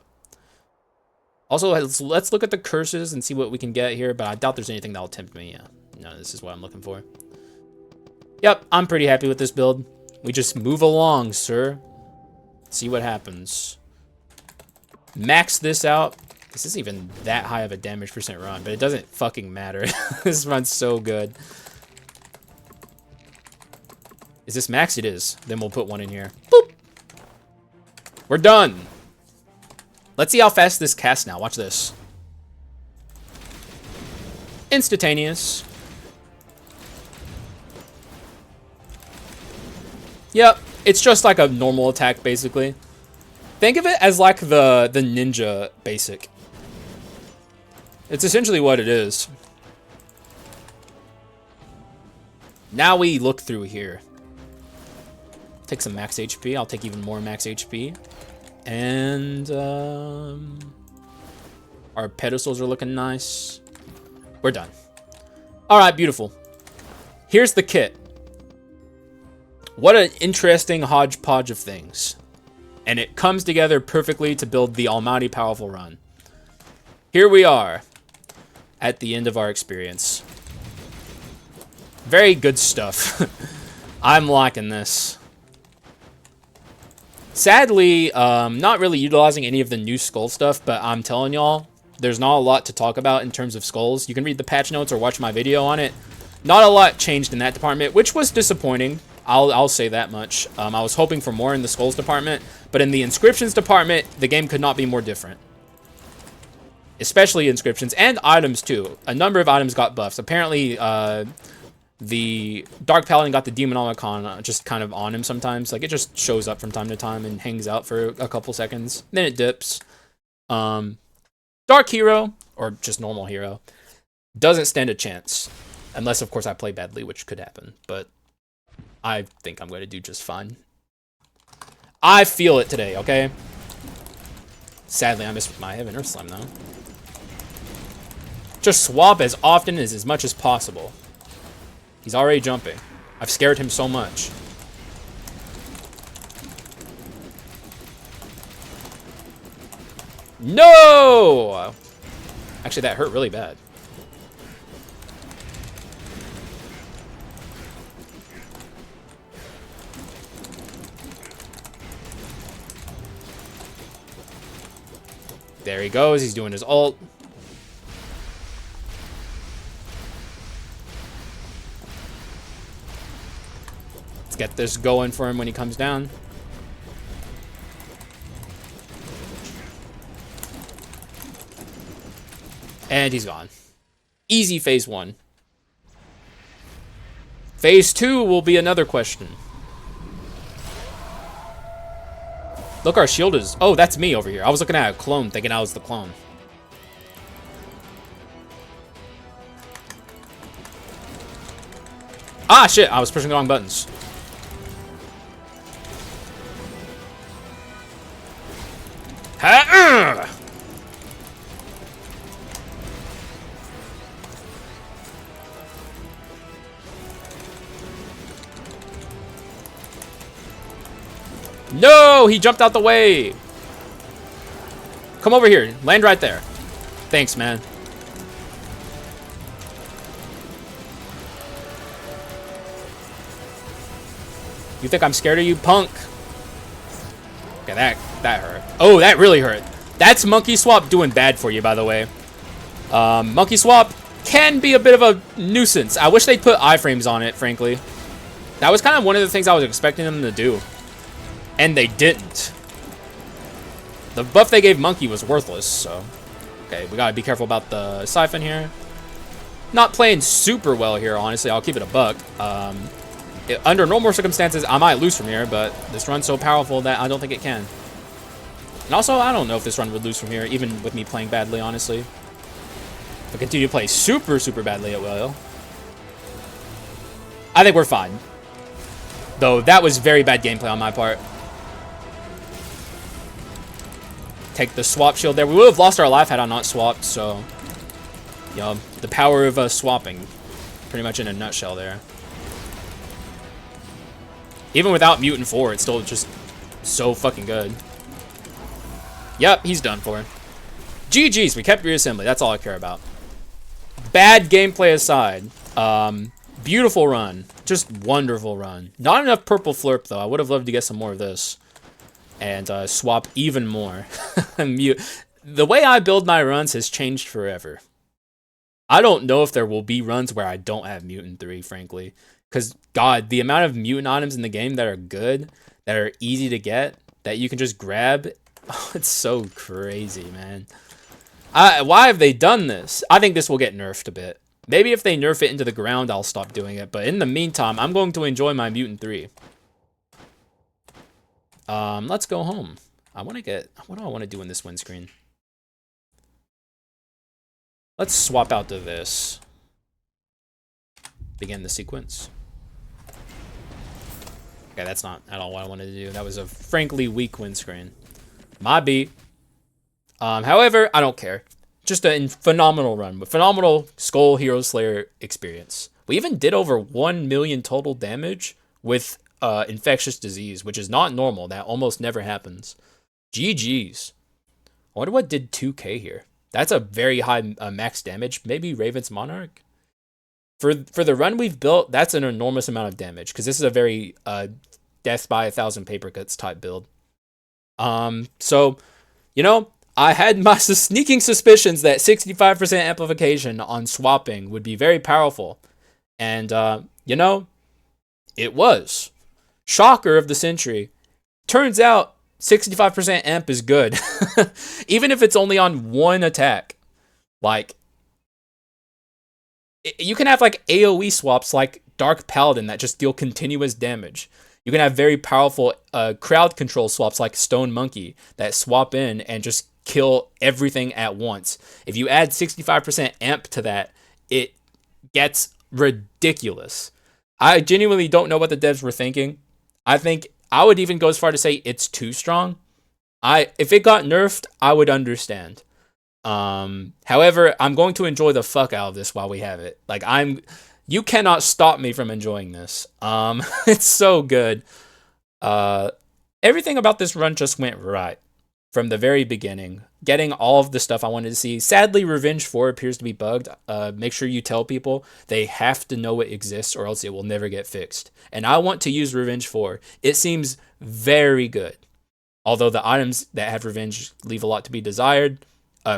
Also, let's look at the curses and see what we can get here, but I doubt there's anything that'll tempt me. Yeah, no, this is what I'm looking for. Yep, I'm pretty happy with this build. We just move along, sir. See what happens. Max this out. This isn't even that high of a damage percent run, but it doesn't fucking matter. This run's so good. Is this max? It is. Then we'll put one in here. Boop. We're done. Let's see how fast this casts now. Watch this. Instantaneous. Yep. It's just like a normal attack, basically. Think of it as like the ninja basic. It's essentially what it is. Now we look through here. Take some max HP. I'll take even more max HP. And our pedestals are looking nice. We're done. All right, beautiful. Here's the kit. What an interesting hodgepodge of things. And it comes together perfectly to build the almighty powerful run. Here we are at the end of our experience. Very good stuff. I'm liking this. Sadly, not really utilizing any of the new Skull stuff, but I'm telling y'all, there's not a lot to talk about in terms of skulls. You can read the patch notes or watch my video on it. Not a lot changed in that department, which was disappointing. I'll say that much. I was hoping for more in the skulls department, but in the inscriptions department, the game could not be more different. Especially inscriptions and items too. A number of items got buffs. Apparently, the Dark Paladin got the Demonomicon just kind of on him sometimes. Like, it just shows up from time to time and hangs out for a couple seconds. Then it dips. Dark Hero, or just normal hero, doesn't stand a chance. Unless, of course, I play badly, which could happen. But I think I'm going to do just fine. I feel it today, okay? Sadly, I missed my Heaven Earth Slime, though. Just swap as often as much as possible. He's already jumping. I've scared him so much. No! Actually, that hurt really bad. There he goes. He's doing his ult. Let's get this going for him when he comes down. And he's gone. Easy phase 1. Phase 2 will be another question. Look, our shield is... Oh, that's me over here. I was looking at a clone thinking I was the clone. Ah, shit. I was pushing the wrong buttons. Ha-uh! No! He jumped out the way! Come over here. Land right there. Thanks, man. You think I'm scared of you, punk? Okay, that hurt. Oh, that really hurt. That's Monkey Swap doing bad for you, by the way. Monkey Swap can be a bit of a nuisance. I wish they'd put iframes on it, frankly. That was kind of one of the things I was expecting them to do. And they didn't. The buff they gave Monkey was worthless, so... Okay, we gotta be careful about the Siphon here. Not playing super well here, honestly. I'll keep it a buck. Under normal circumstances, I might lose from here, but this run's so powerful that I don't think it can. And also, I don't know if this run would lose from here, even with me playing badly, honestly. If I continue to play super, super badly, it will. I think we're fine. Though, that was very bad gameplay on my part. Take the swap shield there. We would have lost our life had I not swapped, so... You know, the power of swapping. Pretty much in a nutshell there. Even without Mutant 4, it's still just so fucking good. Yep, he's done for. GG's, we kept reassembly. That's all I care about. Bad gameplay aside, beautiful run. Just wonderful run. Not enough purple flurp, though. I would have loved to get some more of this. And swap even more. The way I build my runs has changed forever. I don't know if there will be runs where I don't have Mutant 3, frankly. Because, God, the amount of Mutant items in the game that are good, that are easy to get, that you can just grab, oh, it's so crazy, man. Why have they done this? I think this will get nerfed a bit. Maybe if they nerf it into the ground, I'll stop doing it. But in the meantime, I'm going to enjoy my Mutant 3. Let's go home. What do I want to do in this windscreen? Let's swap out to this. Begin the sequence. Okay, that's not at all what I wanted to do. That was a frankly weak windscreen. My beat. However, I don't care. Just a phenomenal run. But phenomenal Skul Hero Slayer experience. We even did over 1 million total damage with infectious disease, which is not normal. That almost never happens. GG's. I wonder what did 2K here. That's a very high max damage. Maybe Raven's Monarch? For the run we've built, that's an enormous amount of damage. Because this is a very death by 1,000 paper cuts type build. So, you know, I had my sneaking suspicions that 65% amplification on swapping would be very powerful. And, you know, it was. Shocker of the century. Turns out 65% amp is good. Even if it's only on one attack. Like, you can have like AoE swaps like Dark Paladin that just deal continuous damage. You can have very powerful crowd control swaps like Stone Monkey that swap in and just kill everything at once. If you add 65% amp to that, it gets ridiculous. I genuinely don't know what the devs were thinking. I think I would even go as far to say it's too strong. If it got nerfed, I would understand. However, I'm going to enjoy the fuck out of this while we have it. Like, you cannot stop me from enjoying this. It's so good. Everything about this run just went right from the very beginning. Getting all of the stuff I wanted to see. Sadly, Revenge 4 appears to be bugged. Make sure you tell people they have to know it exists or else it will never get fixed. And I want to use Revenge 4. It seems very good. Although the items that have Revenge leave a lot to be desired.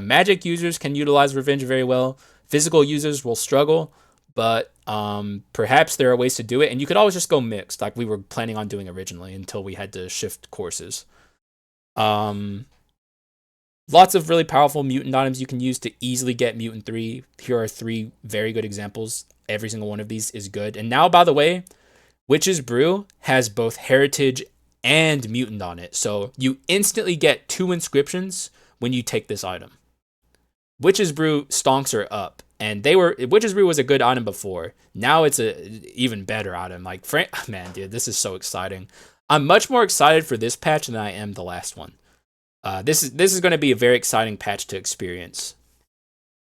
Magic users can utilize Revenge very well. Physical users will struggle. But perhaps there are ways to do it. And you could always just go mixed, like we were planning on doing originally until we had to shift courses. Lots of really powerful mutant items you can use to easily get Mutant 3. Here are 3 very good examples. Every single one of these is good. And now, by the way, Witch's Brew has both Heritage and Mutant on it. So you instantly get 2 inscriptions when you take this item. Witch's Brew stonks are up. And Witch's Brew was a good item before. Now it's a even better item. Like, man, dude, this is so exciting. I'm much more excited for this patch than I am the last one. This is going to be a very exciting patch to experience.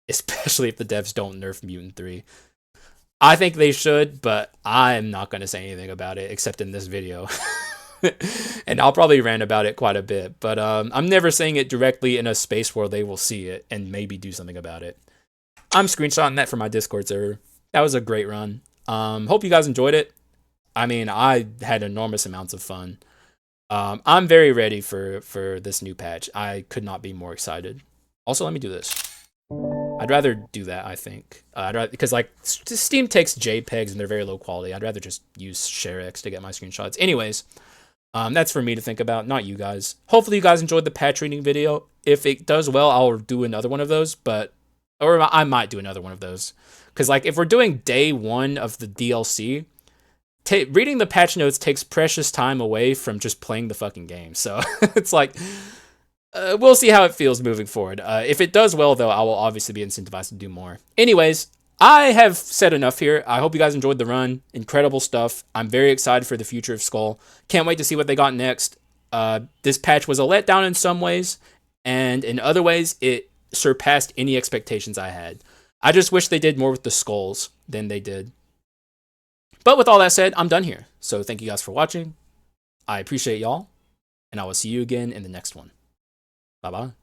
Especially if the devs don't nerf Mutant 3. I think they should, but I'm not going to say anything about it except in this video. And I'll probably rant about it quite a bit. But I'm never saying it directly in a space where they will see it and maybe do something about it. I'm screenshotting that from my Discord server. That was a great run. Hope you guys enjoyed it. I mean, I had enormous amounts of fun. I'm very ready for this new patch. I could not be more excited. Also, let me do this. I'd rather do that, I think. I'd rather, because like Steam takes JPEGs and they're very low quality. I'd rather just use ShareX to get my screenshots. Anyways, that's for me to think about, not you guys. Hopefully you guys enjoyed the patch reading video. If it does well, I'll do another one of those, or I might do another one of those. Because like if we're doing day 1 of the DLC, reading the patch notes takes precious time away from just playing the fucking game. So it's like, we'll see how it feels moving forward. If it does well, though, I will obviously be incentivized to do more. Anyways, I have said enough here. I hope you guys enjoyed the run. Incredible stuff. I'm very excited for the future of Skul. Can't wait to see what they got next. This patch was a letdown in some ways, and in other ways, it surpassed any expectations I had. I just wish they did more with the skulls than they did. But with all that said, I'm done here. So thank you guys for watching. I appreciate y'all, and I will see you again in the next one. Bye-bye.